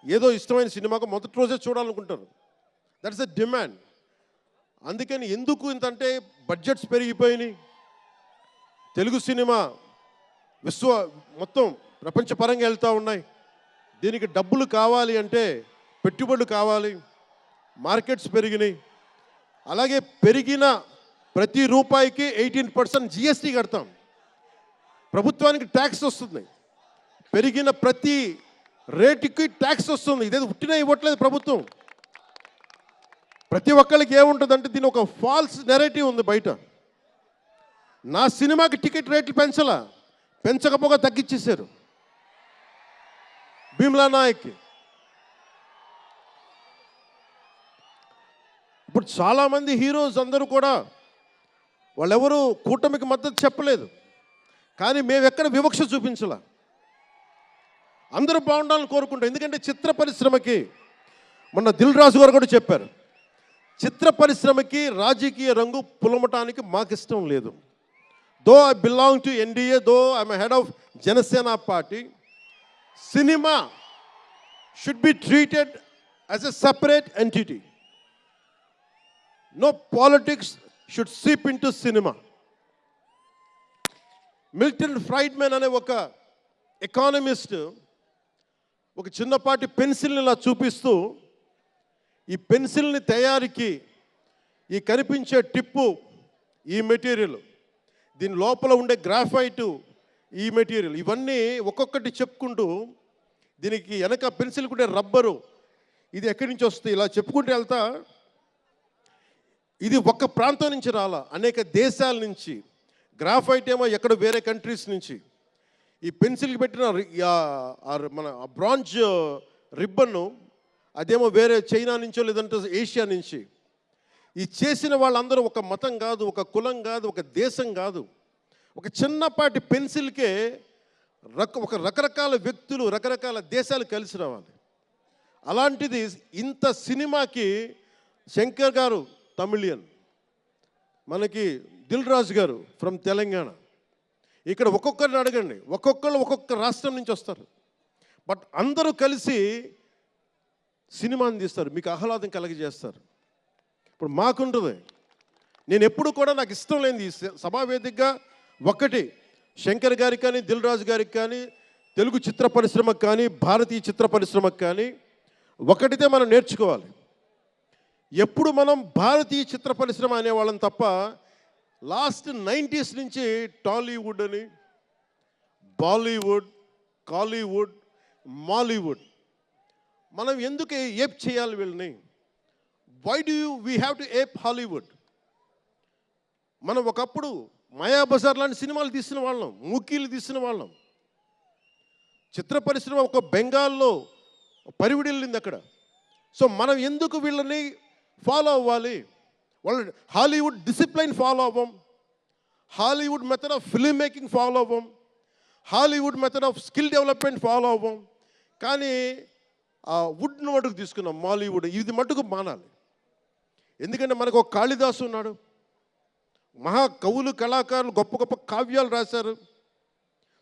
ఏదో ఇష్టమైన సినిమాకో మొదటి రోజే చూడాలనుకుంటారు. That's a demand. అందుకని ఎందుకు ఇంతంటే బడ్జెట్స్ పెరిగిపోయినాయి. తెలుగు సినిమా మొత్తం ప్రపంచపరంగా వెళ్తూ ఉన్నాయి. దీనికి డబ్బులు కావాలి అంటే పెట్టుబడులు కావాలి, మార్కెట్స్ పెరిగినాయి. అలాగే పెరిగిన ప్రతి రూపాయికి 18% జిఎస్టీ కడతాం. ప్రభుత్వానికి ట్యాక్స్ వస్తుంది. పెరిగిన ప్రతి రేటుకి ట్యాక్స్ వస్తుంది. ఇదేదో ఉట్టినా ఇవ్వట్లేదు ప్రభుత్వం. ప్రతి ఒక్కరికి ఏముంటుందంటే దీని ఒక ఫాల్స్ నెరేటివ్ ఉంది బయట. నా సినిమాకి టికెట్ రేట్లు పెంచకపోగా తగ్గించేశారు. భీమ్లా నాయక్కి ఇప్పుడు చాలామంది హీరోస్ అందరూ కూడా వాళ్ళెవరూ కూటమికి మద్దతు చెప్పలేదు. కానీ మేము ఎక్కడ వివక్ష చూపించాల, అందరూ బాగుండాలని కోరుకుంటాం. ఎందుకంటే చిత్ర పరిశ్రమకి మొన్న దిల్ రాజు గారు కూడా చెప్పారు, చిత్ర పరిశ్రమకి రాజకీయ రంగు పులమటానికి మాకు ఇష్టం లేదు. Though I belong to NDA, though I'm head of Janasena party, cinema should be treated as a separate entity. No politics should seep into cinema. Milton Friedman అనే ఒక ఎకానమిస్ట్ ఒక చిన్నపాటి పెన్సిల్ని ఇలా చూపిస్తూ, ఈ పెన్సిల్ని తయారీకి ఈ కనిపించే టిప్పు ఈ మెటీరియల్, దీని లోపల ఉండే గ్రాఫైటు ఈ మెటీరియల్, ఇవన్నీ ఒక్కొక్కటి చెప్పుకుంటూ దీనికి వెనక పెన్సిల్ ఉండే రబ్బరు ఇది ఎక్కడి నుంచి వస్తుంది ఇలా చెప్పుకుంటూ వెళ్తా, ఇది ఒక్క ప్రాంతం నుంచి రాలా, అనేక దేశాల నుంచి. గ్రాఫైట్ ఏమో ఎక్కడ వేరే కంట్రీస్ నుంచి. ఈ పెన్సిల్కి పెట్టిన మన బ్రాంజ్ రిబ్బన్ను అదేమో వేరే చైనా నుంచో లేదంటే ఏషియా నుంచి. ఈ చేసిన వాళ్ళందరూ ఒక మతం కాదు, ఒక కులం కాదు, ఒక దేశం కాదు. ఒక చిన్నపాటి పెన్సిల్కే ఒక రకరకాల వ్యక్తులు, రకరకాల దేశాలు కలిసి రావాలి. అలాంటిది ఇంత సినిమాకి శంకర్ గారు తమిళియన్, మనకి దిల్ రాజు గారు ఫ్రమ్ తెలంగాణ. ఇక్కడ ఒక్కొక్కరిని అడగండి, ఒక్కొక్కరు ఒక్కొక్క రాష్ట్రం నుంచి వస్తారు. బట్ అందరూ కలిసి సినిమాని తీస్తారు, మీకు ఆహ్లాదం కలిగజేస్తారు. ఇప్పుడు మాకుంటుంది, నేను ఎప్పుడు కూడా నాకు ఇష్టం లేనిది సభావేదికగా ఒకటి శంకర్ గారికి కానీ దిల్ రాజు గారికి కానీ తెలుగు చిత్ర పరిశ్రమకు కానీ భారతీయ చిత్ర పరిశ్రమకు కానీ ఒకటితే మనం నేర్చుకోవాలి. ఎప్పుడు మనం భారతీయ చిత్ర పరిశ్రమ అనేవాళ్ళం తప్ప లాస్ట్ 90s నుంచి టాలీవుడ్ అని, బాలీవుడ్, కాలీవుడ్, మాలీవుడ్ మనం ఎందుకు ఏప్ చేయాలి వీళ్ళని? Why do we have to ape Hollywood? మనం ఒకప్పుడు మాయాబజార్ లాంటి సినిమాలు తీసిన వాళ్ళం, మూకీలు తీసిన వాళ్ళం. చిత్ర పరిశ్రమ ఒక బెంగాల్లో పరివిడిల్లింది అక్కడ. సో మనం ఎందుకు వీళ్ళని ఫాలో అవ్వాలి? వాళ్ళు హాలీవుడ్ డిసిప్లైన్ ఫాలో అవ్వం, Hollywood method of film making follow అవ్వం, Hollywood method of skill development follow అవ్వం. కానీ ఆ వుడ్ను మటుకు తీసుకున్నాం, మాలీవుడ్. ఇది మటుకు మానాలి. ఎందుకంటే మనకు ఒక కాళిదాసు ఉన్నాడు, మహా కవులు, కళాకారులు గొప్ప గొప్ప కావ్యాలు రాశారు.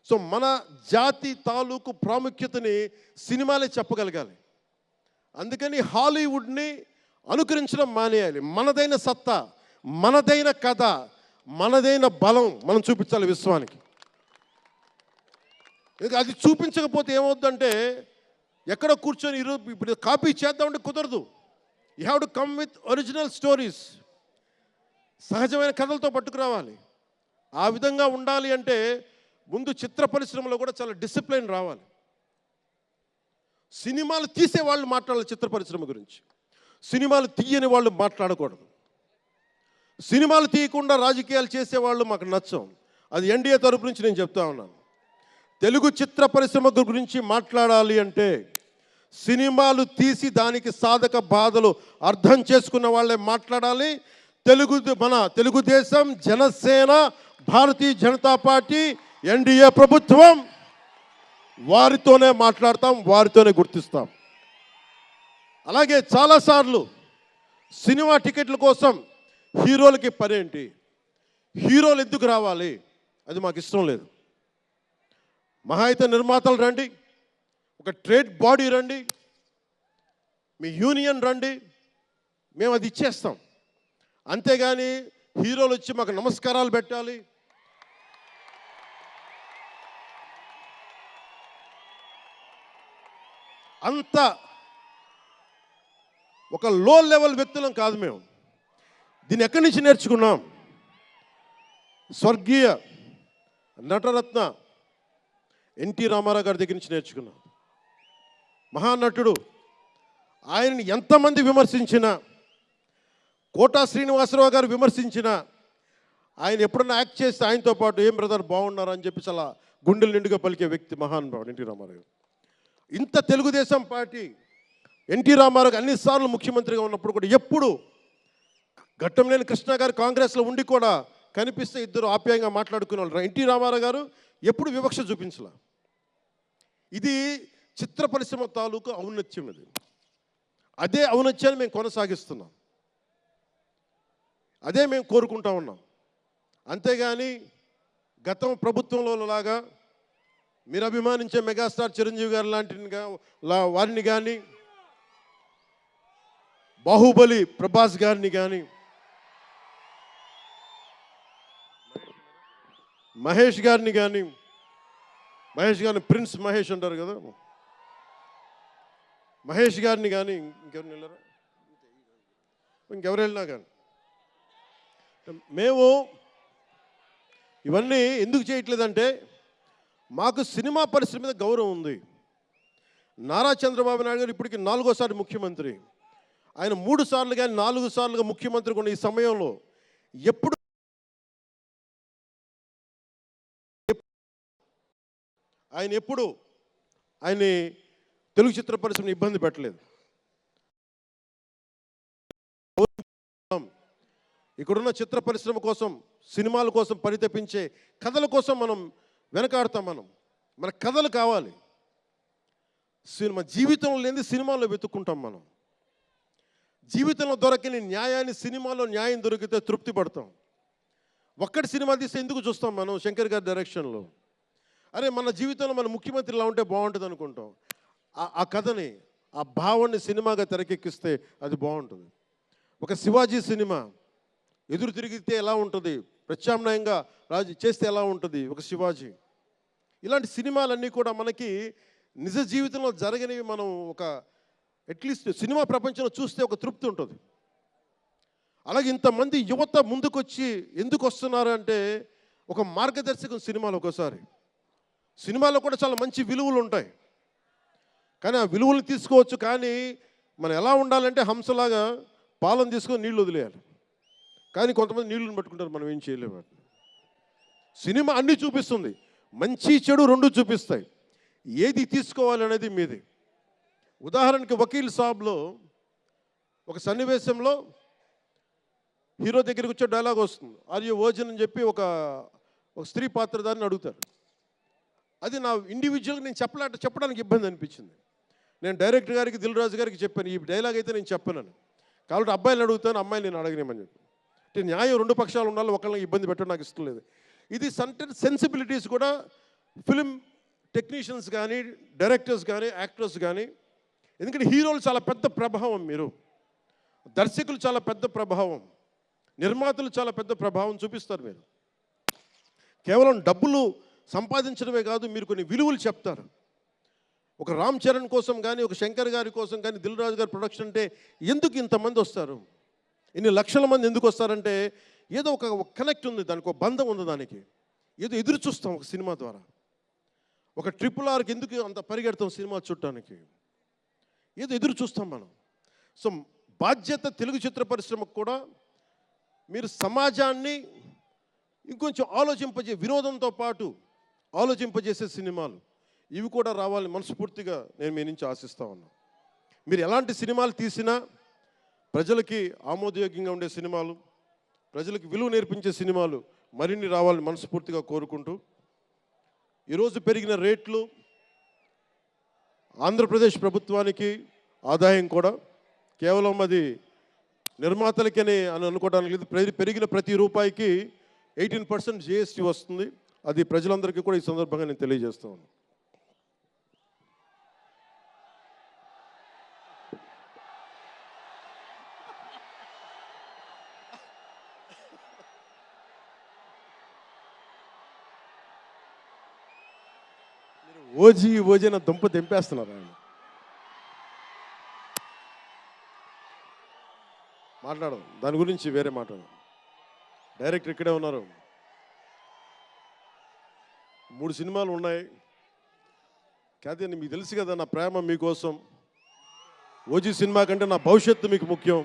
సో మన జాతి తాలూకు ప్రాముఖ్యతని సినిమాలే చెప్పగలగాలి. అందుకని హాలీవుడ్ని అనుకరించడం మానేయాలి. మనదైన సత్తా, మనదైన కథ, మనదైన బలం మనం చూపించాలి విశ్వానికి. అది చూపించకపోతే ఏమవుద్దంటే ఎక్కడ కూర్చొని ఈరోజు ఇప్పుడు కాపీ చేద్దామంటే కుదరదు. You have to come with original stories. సహజమైన కథలతో పట్టుకురావాలి. ఆ విధంగా ఉండాలి అంటే ముందు చిత్ర పరిశ్రమలో కూడా చాలా డిసిప్లిన్ రావాలి. సినిమాలు తీసే వాళ్ళు మాట్లాడాలి చిత్ర పరిశ్రమ గురించి, సినిమాలు తీయని వాళ్ళు మాట్లాడకూడదు. సినిమాలు తీయకుండా రాజకీయాలు చేసేవాళ్ళు మాకు నచ్చం. అది ఎన్డీఏ తరపు నుంచి నేను చెప్తా ఉన్నాను. తెలుగు చిత్ర పరిశ్రమ గురించి మాట్లాడాలి అంటే సినిమాలు తీసి దానికి సాధక బాధలు అర్థం చేసుకున్న వాళ్ళే మాట్లాడాలి. మన తెలుగుదేశం, జనసేన, భారతీయ జనతా పార్టీ, ఎన్డీఏ ప్రభుత్వం వారితోనే మాట్లాడతాం, వారితోనే గుర్తిస్తాం. అలాగే చాలాసార్లు సినిమా టికెట్ల కోసం హీరోలకి పనేంటి, హీరోలు ఎందుకు రావాలి, అది మాకు ఇష్టం లేదు. మహా అయితే నిర్మాతలు రండి, ఒక ట్రేడ్ బాడీ రండి, మీ యూనియన్ రండి, మేము అది ఇచ్చేస్తాం. అంతేగాని హీరోలు వచ్చి మాకు నమస్కారాలు పెట్టాలి, అంత ఒక లో లెవెల్ వ్యక్తులం కాదు మేము. దీన్ని ఎక్కడి నుంచి నేర్చుకున్నాం? స్వర్గీయ నటరత్న ఎన్టీ రామారావు గారి దగ్గర నుంచి నేర్చుకున్నాం. మహానటుడు. ఆయనని ఎంతమంది విమర్శించినా, కోటా శ్రీనివాసరావు గారు విమర్శించినా, ఆయన ఎప్పుడన్నా యాక్ట్ చేస్తే ఆయనతో పాటు ఏం బ్రదర్ బాగున్నారు అని చెప్పి చాలా గుండెలు నిండుగా పలికే వ్యక్తి మహానుభావుడు ఎన్టీ రామారావు గారు. ఇంత తెలుగుదేశం పార్టీ ఎన్టీ రామారావు అన్నిసార్లు ముఖ్యమంత్రిగా ఉన్నప్పుడు కూడా ఎప్పుడు ఘట్టంలేని కృష్ణ గారు కాంగ్రెస్లో ఉండి కూడా కనిపిస్తే ఇద్దరు ఆప్యాయంగా మాట్లాడుకునే వాళ్ళు. ఎన్టీ రామారావు గారు ఎప్పుడు వివక్ష చూపించలే. ఇది చిత్ర పరిశ్రమ తాలూకు ఔన్నత్యం. ఇది అదే ఔన్నత్యాన్ని మేము కొనసాగిస్తున్నాం, అదే మేము కోరుకుంటా ఉన్నాం. అంతేగాని గతం ప్రభుత్వంలో లాగా మీరు అభిమానించే మెగాస్టార్ చిరంజీవి గారు లాంటి వారిని కానీ, బాహుబలి ప్రభాస్ గారిని కానీ, మహేష్ గారిని ప్రిన్స్ మహేష్ అంటారు కదా, మహేష్ గారిని కానీ, ఇంకెవరిని వెళ్ళారా, ఇంకెవరు వెళ్ళినా కానీ మేము ఇవన్నీ ఎందుకు చేయట్లేదంటే మాకు సినిమా పరిశ్రమ మీద గౌరవం ఉంది. నారా చంద్రబాబు నాయుడు గారు ఇప్పటికి 4వ ముఖ్యమంత్రి. ఆయన 3 సార్లు కానీ 4 సార్లుగా ముఖ్యమంత్రి ఉన్న ఈ సమయంలో ఎప్పుడు ఆయన తెలుగు చిత్ర పరిశ్రమను ఇబ్బంది పెట్టలేదు. ఇక్కడున్న చిత్ర పరిశ్రమ కోసం, సినిమాల కోసం పరితపించే కథల కోసం మనం వెనకాడతాం. మన కథలు కావాలి. సినిమా జీవితంలో లేని సినిమాల్లో వెతుక్కుంటాం. మనం జీవితంలో దొరకని న్యాయాన్ని సినిమాలో న్యాయం దొరికితే తృప్తి పడతాం. ఒక్కటి సినిమా తీస్తే ఎందుకు చూస్తాం మనం? శంకర్ గారి డైరెక్షన్లో అరే మన జీవితంలో మన ముఖ్యమంత్రి ఇలా ఉంటే బాగుంటుంది అనుకుంటాం. ఆ కథని, ఆ భావాన్ని సినిమాగా తెరకెక్కిస్తే అది బాగుంటుంది. ఒక శివాజీ సినిమా ఎదురు తిరిగితే ఎలా ఉంటుంది, ప్రత్యామ్నాయంగా రాజు చేస్తే ఎలా ఉంటుంది ఒక శివాజీ. ఇలాంటి సినిమాలన్నీ కూడా మనకి నిజ జీవితంలో జరగనివి. మనం ఒక అట్లీస్ట్ సినిమా ప్రపంచంలో చూస్తే ఒక తృప్తి ఉంటుంది. అలాగే ఇంతమంది యువత ముందుకొచ్చి ఎందుకు వస్తున్నారు అంటే ఒక మార్గదర్శకం సినిమాలు. ఒకసారి సినిమాలో కూడా చాలా మంచి విలువలు ఉంటాయి, కానీ ఆ విలువలు తీసుకోవచ్చు. కానీ మనం ఎలా ఉండాలంటే హంసలాగా పాలను తీసుకొని నీళ్ళు వదిలేయాలి. కానీ కొంతమంది నీళ్ళని పట్టుకుంటారు, మనం ఏం చేయలేము. సినిమా అన్నీ చూపిస్తుంది, మంచి చెడు రెండు చూపిస్తాయి. ఏది తీసుకోవాలి అనేది మీది. ఉదాహరణకి వకీల్ సాబ్లో ఒక సన్నివేశంలో హీరో దగ్గరికి వచ్చే డైలాగ్ వస్తుంది, ఆర్ యు వర్జిన్ అని చెప్పి ఒక స్త్రీ పాత్రధారిని అడుగుతారు. అది నా ఇండివిజువల్గా నేను చెప్పడానికి ఇబ్బంది అనిపించింది. నేను డైరెక్టర్ గారికి, దిల్ రాజు గారికి చెప్పాను, ఈ డైలాగ్ అయితే నేను చెప్పాను కాబట్టి అబ్బాయిని అడుగుతాను, అమ్మాయిని నేను అడగనేమని చెప్పి. అంటే న్యాయం రెండు పక్షాలు ఉండాలి, ఒకళ్ళని ఇబ్బంది పెట్టడం నాకు ఇష్టం లేదు. ఇది సెన్సిబిలిటీస్ కూడా ఫిలిం టెక్నీషియన్స్ కానీ, డైరెక్టర్స్ కానీ, యాక్టర్స్ కానీ, ఎందుకంటే హీరోలు చాలా పెద్ద ప్రభావం, మీరు దర్శకులు చాలా పెద్ద ప్రభావం, నిర్మాతలు చాలా పెద్ద ప్రభావం చూపిస్తారు. మీరు కేవలం డబ్బులు సంపాదించడమే కాదు, మీరు కొన్ని విలువలు చెప్తారు. ఒక రామ్ చరణ్ కోసం కానీ, ఒక శంకర్ గారి కోసం కానీ, దిల్ రాజు గారి ప్రొడక్షన్ అంటే ఎందుకు ఇంతమంది వస్తారు, ఇన్ని లక్షల మంది ఎందుకు వస్తారంటే ఏదో ఒక కనెక్ట్ ఉంది, దానికి ఒక బంధం ఉంది, దానికి ఏదో ఎదురు చూస్తాం ఒక సినిమా ద్వారా. ఒక RRRకి ఎందుకు అంత పరిగెడతాం సినిమా చూడటానికి, ఏదో ఎదురు చూస్తాం మనం. సో బాధ్యత తెలుగు చిత్ర పరిశ్రమకు కూడా మీరు సమాజాన్ని ఇంకొంచెం వినోదంతో పాటు ఆలోచింపజేసే సినిమాలు ఇవి కూడా రావాలని మనస్ఫూర్తిగా నేను మీ నుంచి ఆశిస్తా ఉన్నాను. మీరు ఎలాంటి సినిమాలు తీసినా ప్రజలకి ఆమోదయోగ్యంగా ఉండే సినిమాలు, ప్రజలకు విలువ నేర్పించే సినిమాలు మరిన్ని రావాలని మనస్ఫూర్తిగా కోరుకుంటూ, ఈరోజు పెరిగిన రేట్లు ఆంధ్రప్రదేశ్ ప్రభుత్వానికి ఆదాయం కూడా కేవలం అది నిర్మాతలకని అని అనుకోవడానికి లేదు. పెరిగిన ప్రతి రూపాయికి 18% GST వస్తుంది. అది ప్రజలందరికీ కూడా ఈ సందర్భంగా నేను తెలియజేస్తా ఉన్నాను. ఓజీ అన్న దుంప తెంపేస్తున్నారు ఆయన. మాట్లాడదాం దాని గురించి, వేరే మాట్లాడదాం. డైరెక్టర్ ఇక్కడే ఉన్నారు, 3 సినిమాలు ఉన్నాయి. కాదు మీకు తెలుసు కదా నా ప్రేమ మీకోసం. ఓజీ సినిమా కంటే నా భవిష్యత్తు మీకు ముఖ్యం,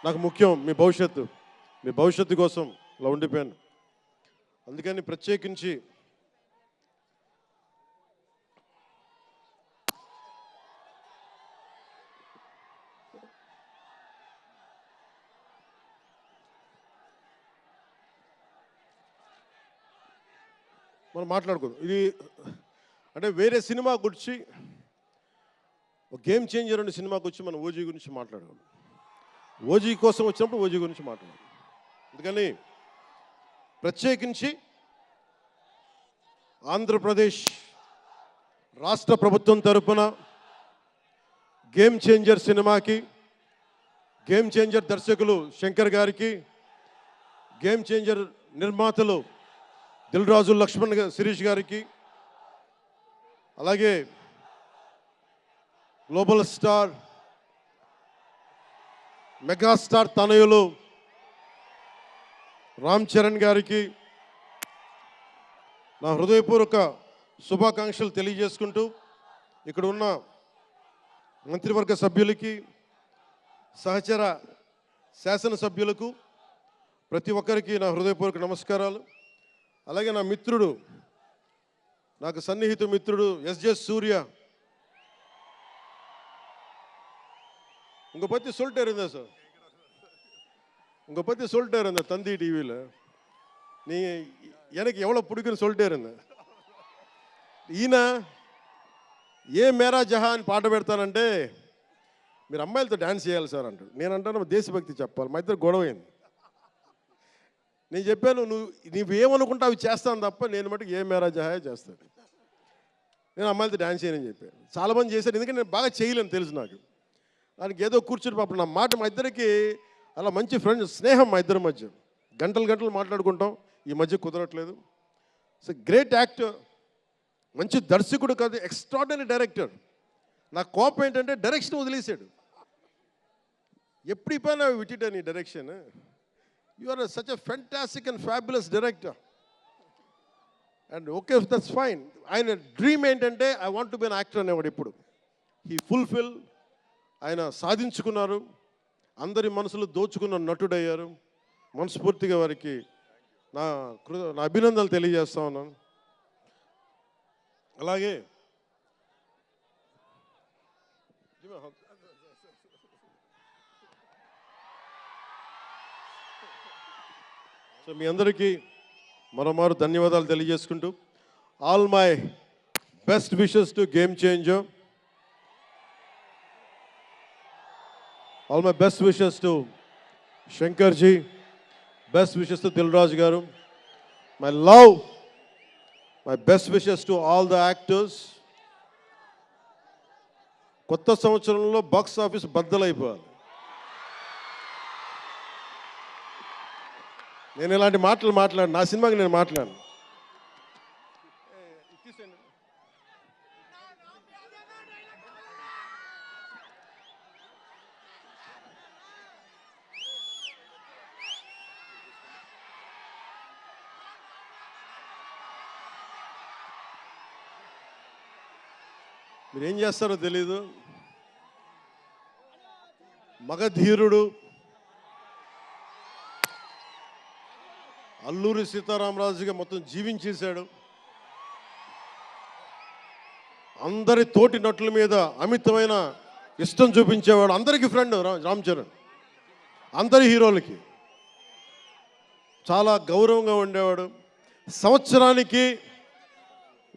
నాకు ముఖ్యం మీ భవిష్యత్తు కోసం ఇలా ఉండిపోయాను. అందుకని ప్రత్యేకించి మనం మాట్లాడుకుందాం. ఇది అంటే వేరే సినిమా గురించి, ఒక గేమ్ చేంజర్ అనే సినిమాకి వచ్చి మనం ఓజీ గురించి మాట్లాడుకుందాం. ఓజీ కోసం వచ్చినప్పుడు ఓజీ గురించి మాట్లాడాలి. అందుకని ప్రత్యేకించి ఆంధ్రప్రదేశ్ రాష్ట్ర ప్రభుత్వం తరపున గేమ్ చేంజర్ సినిమాకి, గేమ్ చేంజర్ దర్శకులు శంకర్ గారికి, గేమ్ చేంజర్ నిర్మాతలు దిల్ రాజు, లక్ష్మణ్, శిరీష్ గారికి, అలాగే గ్లోబల్ స్టార్, మెగాస్టార్ తనయులు రామ్ చరణ్ గారికి నా హృదయపూర్వక శుభాకాంక్షలు తెలియజేసుకుంటూ, ఇక్కడ ఉన్న మంత్రివర్గ సభ్యులకి, సహచర శాసనసభ్యులకు, ప్రతి ఒక్కరికి నా హృదయపూర్వక నమస్కారాలు. అలాగే నా మిత్రుడు, నాకు సన్నిహిత మిత్రుడు SJ సూర్య, உங்க பற்றி சொல்லிட்டே இருந்தேன் சார், உங்க பற்றி சொல்லிட்டே இருந்தேன் தந்தி டிவியில், நீ எனக்கு எவ்வளோ பிடிக்குன்னு சொல்லிட்டே இருந்தேன். ఈయన ఏ మేరా జహాన్ పాట పెడతానంటే మీరు అమ్మాయిలతో డ్యాన్స్ చేయాలి సార్ అంటాడు. నేను అంటాను దేశభక్తి చెప్పాలి. మా ఇద్దరు గొడవ అయింది. నేను చెప్పాను నువ్వేమనుకుంటా అవి చేస్తాను తప్ప నేను మటుకు ఏ మేరా జహాయే చేస్తాను, నేను అమ్మాయిలతో డ్యాన్స్ చేయనని చెప్పాను. చాలామంది చేశారు, ఎందుకంటే నేను బాగా చేయలేను తెలుసు నాకు. దానికి ఏదో కూర్చుని పాపం నా మాట, మా ఇద్దరికి అలా మంచి ఫ్రెండ్స్, స్నేహం మా ఇద్దరి మధ్య, గంటలు మాట్లాడుకుంటాం. ఈ మధ్య కుదరట్లేదు. సో గ్రేట్ యాక్టర్, మంచి దర్శకుడు కాదు, ఎక్స్ట్రాడినరీ డైరెక్టర్. నా కోపం ఏంటంటే డైరెక్షన్ వదిలేశాడు. ఎప్పుడు ఇప్పుడైనా విట్టిట నీ direction. You are such a fantastic and fabulous director. And okay, that's fine. ఆయన డ్రీమ్ ఏంటంటే I want to be an actor అనేవాడు. ఇప్పుడు హీ ఫుల్ఫిల్, ఆయన సాధించుకున్నారు, అందరి మనసులు దోచుకున్న నటుడయ్యారు. మనస్ఫూర్తిగా వారికి నా అభినందనలు తెలియజేస్తా ఉన్నాను. అలాగే సో మీ అందరికీ మరోమారు ధన్యవాదాలు తెలియజేసుకుంటూ, all my best wishes to game changer. All my best wishes to శంకర్జీ, best wishes to Dil Raju గారు. My love, my best wishes to all the actors. కొత్త సంవత్సరంలో బాక్స్ ఆఫీస్ బద్దలైపోవాలి. నేను ఇలాంటి మాటలు మాట్లాడు, నా సినిమాకి నేను మాట్లాడను. మీరు ఏం చేస్తారో తెలీదు. మగధీరుడు అల్లూరి సీతారామరాజుగా మొత్తం జీవించేశాడు. అందరి తోటి నటుల మీద అమితమైన ఇష్టం చూపించేవాడు. అందరికీ ఫ్రెండ్ రామ్ చరణ్. అందరి హీరోలకి చాలా గౌరవంగా ఉండేవాడు. సంవత్సరానికి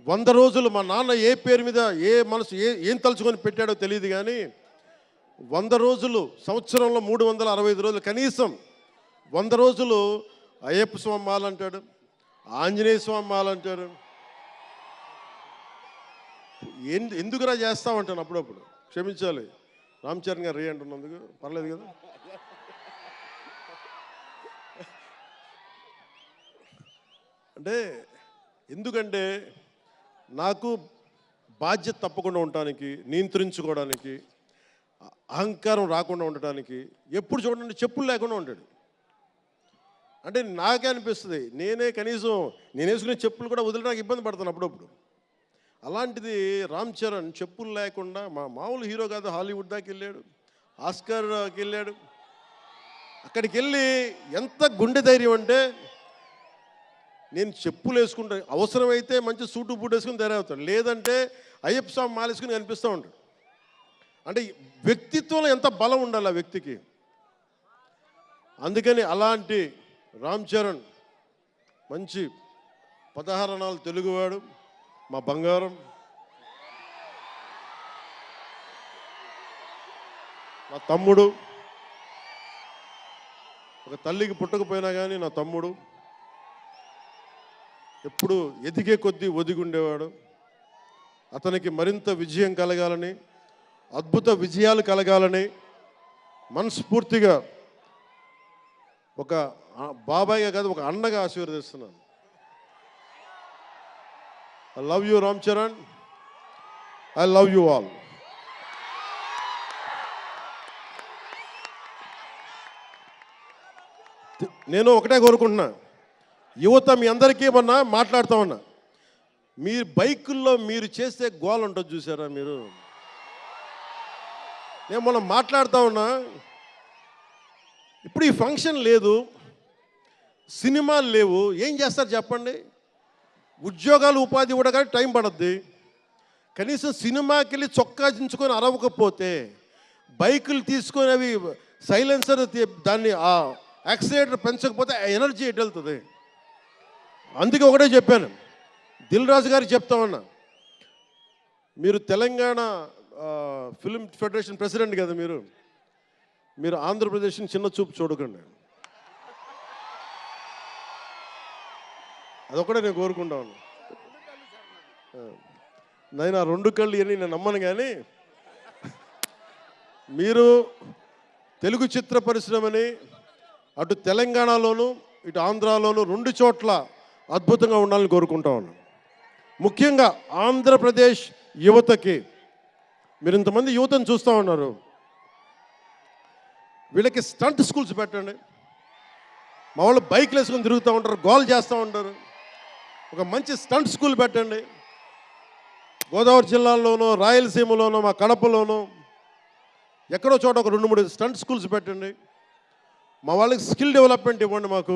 100 రోజులు మా నాన్న ఏ పేరు మీద ఏం తలుచుకొని పెట్టాడో తెలియదు, కానీ 100 రోజులు, సంవత్సరంలో 365 రోజులు, కనీసం 100 రోజులు అయ్యప్ప స్వామి మాల అంటాడు, ఆంజనేయ స్వామి మాల అంటాడు. ఎందుకురా చేస్తామంటాను అప్పుడప్పుడు. క్షమించాలి రామ్ చరణ్ గారు రే అంటున్నందుకు, పర్లేదు కదా. అంటే ఎందుకంటే నాకు బాధ్యత తప్పకుండా ఉండటానికి, నియంత్రించుకోవడానికి, అహంకారం రాకుండా ఉండటానికి, ఎప్పుడు చూడండి చెప్పులు లేకుండా ఉంటాడు. అంటే నాకే అనిపిస్తుంది, కనీసం నేను వేసుకునే చెప్పులు కూడా వదలడానికి ఇబ్బంది పడతాను అప్పుడప్పుడు. అలాంటిది రామ్ చరణ్ చెప్పులు లేకుండా, మామూలు హీరో కాదు, హాలీవుడ్ దాకా వెళ్ళాడు, ఆస్కార్కి వెళ్ళాడు. అక్కడికి వెళ్ళి ఎంత గుండె ధైర్యం అంటే, నేను చెప్పులు వేసుకుంటా, అవసరమైతే మంచి సూటు బూట్ వేసుకుని తయారవుతాడు, లేదంటే అయ్యప్ప స్వామి మాలేసుకుని కనిపిస్తూ ఉంటాడు. అంటే వ్యక్తిత్వంలో ఎంత బలం ఉండాలి ఆ వ్యక్తికి. అందుకని అలాంటి రామ్ చరణ్ మంచి 16 అణాలు తెలుగువాడు, మా బంగారం, నా తమ్ముడు. ఒక తల్లికి పుట్టకపోయినా కానీ నా తమ్ముడు. ఎప్పుడు ఎదిగే కొద్దీ ఒదిగుండేవాడు. అతనికి మరింత విజయం కలగాలని, అద్భుత విజయాలు కలగాలని మనస్ఫూర్తిగా ఒక బాబాయ్గా కాదు, ఒక అన్నగా ఆశీర్వదిస్తున్నాను. I love you Ram Charan, I love you all. నేను ఒకటే కోరుకుంటున్నా, యువత మీ అందరికీ మొన్న మాట్లాడుతూ ఉన్నా, మీ బైకుల్లో మీరు చేసే గోల్ ఉంటుంది చూసారా మీరు. నేను మొన్న మాట్లాడుతూ ఉన్నా, ఇప్పుడు ఈ ఫంక్షన్ లేదు, సినిమాలు లేవు, ఏం చేస్తారు చెప్పండి. ఉద్యోగాలు ఉపాధి కూడా కానీ టైం పడుద్ది. కనీసం సినిమాకి వెళ్ళి చొక్కా దించుకొని అరవకపోతే, బైకులు తీసుకొని అవి సైలెన్సర్ దాన్ని ఆ యాక్సిలేటర్ పెంచకపోతే ఆ ఎనర్జీ ఎటు వెళ్తుంది. అందుకే ఒకటే చెప్పాను, దిల్ రాజు గారికి చెప్తా ఉన్నా, మీరు తెలంగాణ ఫిల్మ్ ఫెడరేషన్ ప్రెసిడెంట్ కదా, మీరు ఆంధ్రప్రదేశ్ని చిన్న చూపు చూడకండి. అదొకటే నేను కోరుకుంటా ఉన్నా. నేను ఆ 2 కళ్ళు ఇవన్నీ నేను నమ్మను, కానీ మీరు తెలుగు చిత్ర పరిశ్రమని అటు తెలంగాణలోను ఇటు ఆంధ్రాలోను 2 చోట్ల అద్భుతంగా ఉండాలని కోరుకుంటా ఉన్నాను. ముఖ్యంగా ఆంధ్రప్రదేశ్ యువతకి, మీరు ఇంతమంది యువతను చూస్తూ ఉన్నారు, వీళ్ళకి స్టంట్ స్కూల్స్ పెట్టండి. మా వాళ్ళు బైక్లు వేసుకొని తిరుగుతూ ఉంటారు, గోల్ చేస్తూ ఉంటారు. ఒక మంచి స్టంట్ స్కూల్ పెట్టండి. గోదావరి జిల్లాలోనో, రాయలసీమలోనో, మా కడపలోనో ఎక్కడో చోట ఒక 2-3 స్టంట్ స్కూల్స్ పెట్టండి. మా వాళ్ళకి స్కిల్ డెవలప్మెంట్ ఇవ్వండి. మాకు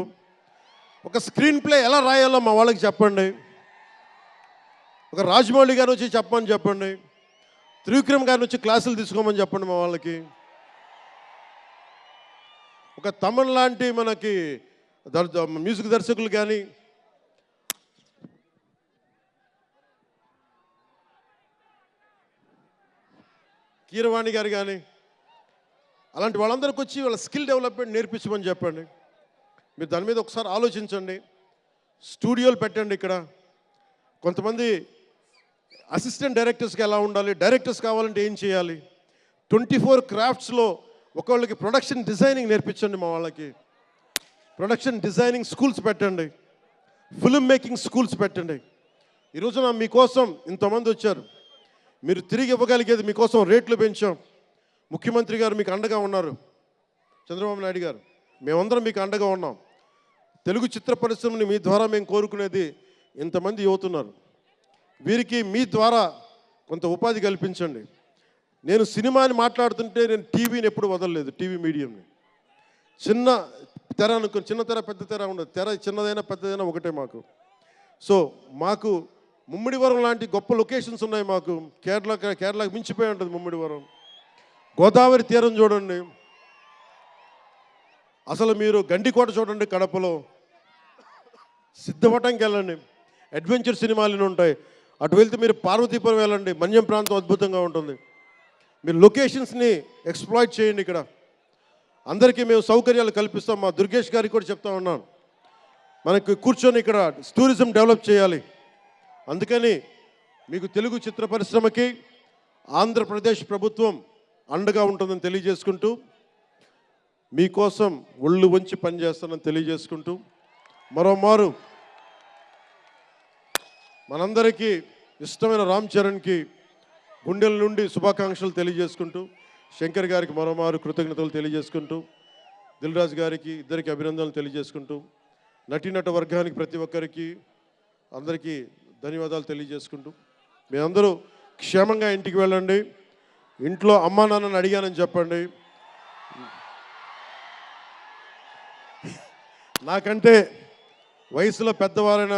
ఒక స్క్రీన్ ప్లే ఎలా రాయాలో మా వాళ్ళకి చెప్పండి. ఒక రాజమౌళి గారు వచ్చి చెప్పమని చెప్పండి. త్రివిక్రమ్ గారిని వచ్చి క్లాసులు తీసుకోమని చెప్పండి మా వాళ్ళకి. ఒక తమన్ లాంటి మనకి మ్యూజిక్ దర్శకులు కానీ, కీరవాణి గారు కానీ, అలాంటి వాళ్ళందరికీ వచ్చి వాళ్ళ స్కిల్ డెవలప్మెంట్ నేర్పించమని చెప్పండి. మీరు దాని మీద ఒకసారి ఆలోచించండి. స్టూడియోలు పెట్టండి. ఇక్కడ కొంతమంది అసిస్టెంట్ డైరెక్టర్స్కి ఎలా ఉండాలి, డైరెక్టర్స్ కావాలంటే ఏం చేయాలి, 24 క్రాఫ్ట్స్లో ఒకళ్ళకి ప్రొడక్షన్ డిజైనింగ్ నేర్పించండి. మా వాళ్ళకి ప్రొడక్షన్ డిజైనింగ్ స్కూల్స్ పెట్టండి. ఫిల్మ్ మేకింగ్ స్కూల్స్ పెట్టండి. ఈరోజున మీకోసం ఇంతమంది వచ్చారు. మీరు తిరిగి ఇవ్వగలిగేది మీకోసం రేట్లు పెంచాం. ముఖ్యమంత్రి గారు మీకు అండగా ఉన్నారు, చంద్రబాబు నాయుడు గారు. మేమందరం మీకు అండగా ఉన్నాం. తెలుగు చిత్ర పరిశ్రమని మీ ద్వారా మేము కోరుకునేది ఇంతమంది యువతున్నారు. వీరికి మీ ద్వారా కొంత ఉపాధి కల్పించండి. నేను సినిమాని మాట్లాడుతుంటే నేను టీవీని ఎప్పుడు వదలలేదు. టీవీ మీడియంని చిన్న తెర అనుకుని, చిన్న తెర పెద్ద తెర ఉండదు. తెర చిన్నదైనా పెద్దదైనా ఒకటే మాకు. సో మాకు ముమ్మిడివరం లాంటి గొప్ప లొకేషన్స్ ఉన్నాయి. మాకు కేరళకి మించిపోయి ఉంటుంది ముమ్మిడివరం. గోదావరి తీరం చూడండి. అసలు మీరు గండికోట చూడండి కడపలో. సిద్ధవటంకి వెళ్ళండి, అడ్వెంచర్ సినిమాలు ఉంటాయి. అటు వెళ్తే మీరు పార్వతీపురం వెళ్ళండి, మన్యం ప్రాంతం అద్భుతంగా ఉంటుంది. మీరు లొకేషన్స్ని ఎక్స్ప్లాయిట్ చేయండి. ఇక్కడ అందరికీ మేము సౌకర్యాలు కల్పిస్తాం. మా దుర్గేష్ గారికి కూడా చెప్తా ఉన్నాను, మనకి కూర్చొని ఇక్కడ టూరిజం డెవలప్ చేయాలి. అందుకని మీకు తెలుగు చిత్ర పరిశ్రమకి ఆంధ్రప్రదేశ్ ప్రభుత్వం అండగా ఉంటుందని తెలియజేసుకుంటూ, మీకోసం ఒళ్ళు వంచి పనిచేస్తానని తెలియజేసుకుంటూ, మరోమారు మనందరికీ ఇష్టమైన రామ్ చరణ్కి గుండెల నుండి శుభాకాంక్షలు తెలియజేసుకుంటూ, శంకర్ గారికి మరోమారు కృతజ్ఞతలు తెలియజేసుకుంటూ, దిల్ రాజు గారికి ఇద్దరికి అభినందనలు తెలియజేసుకుంటూ, నటీనట వర్గానికి ప్రతి ఒక్కరికి అందరికీ ధన్యవాదాలు తెలియజేసుకుంటూ, మీ అందరూ క్షేమంగా ఇంటికి వెళ్ళండి. ఇంట్లో అమ్మా నాన్నని అడిగానని చెప్పండి. నాకంటే వయసులో పెద్దవారైన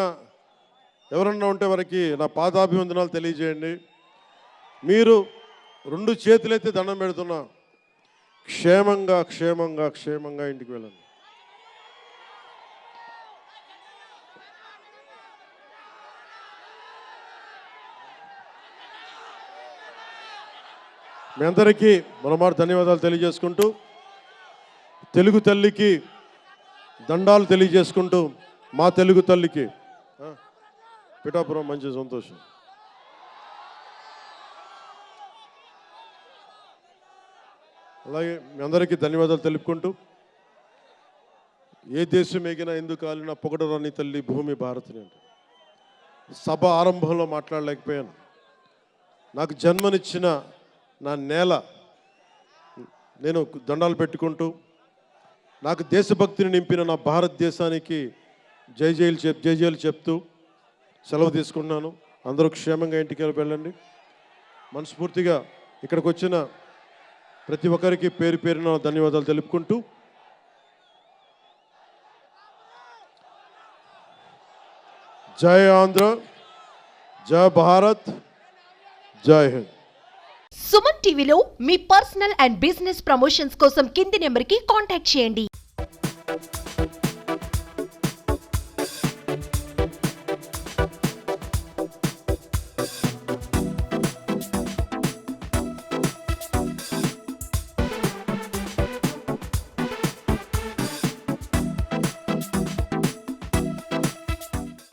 ఎవరన్నా ఉంటే వారికి నా పాదాభివందనాలు తెలియజేయండి. మీరు 2 చేతులైతే దండం పెడుతున్నా, క్షేమంగా క్షేమంగా క్షేమంగా ఇంటికి వెళ్ళండి. మీ అందరికీ మరోమారు ధన్యవాదాలు తెలియజేసుకుంటూ, తెలుగు తల్లికి దండాలు తెలియజేసుకుంటూ, మా తెలుగు తల్లికి పిఠాపురం మంచి సంతోషం. అలాగే మీ అందరికీ ధన్యవాదాలు తెలుపుకుంటూ, ఏ దేశం ఎగినా ఎందుకు కాలినా పొగడరాని తల్లి భూమి భారతిని అంటే సభ ఆరంభంలో మాట్లాడలేకపోయాను. నాకు జన్మనిచ్చిన నా నేల నేను దండాలు పెట్టుకుంటూ, నాకు దేశభక్తిని నింపిన నా భారతదేశానికి జై జైలు చెప్తూ సెలవు తీసుకున్నాను. అందరూ క్షేమంగా ఇంటికి వెళ్ళండి. మనస్ఫూర్తిగా ఇక్కడికి వచ్చిన ప్రతి ఒక్కరికి పేరు పేరున ధన్యవాదాలు తెలుపుకుంటూ, జై ఆంధ్ర, జై భారత్, జై హింద్. సుమన్ టీవీలో మీ పర్సనల్ అండ్ బిజినెస్ ప్రమోషన్స్ కోసం కింది నెంబర్కి కాంటాక్ట్ చేయండి.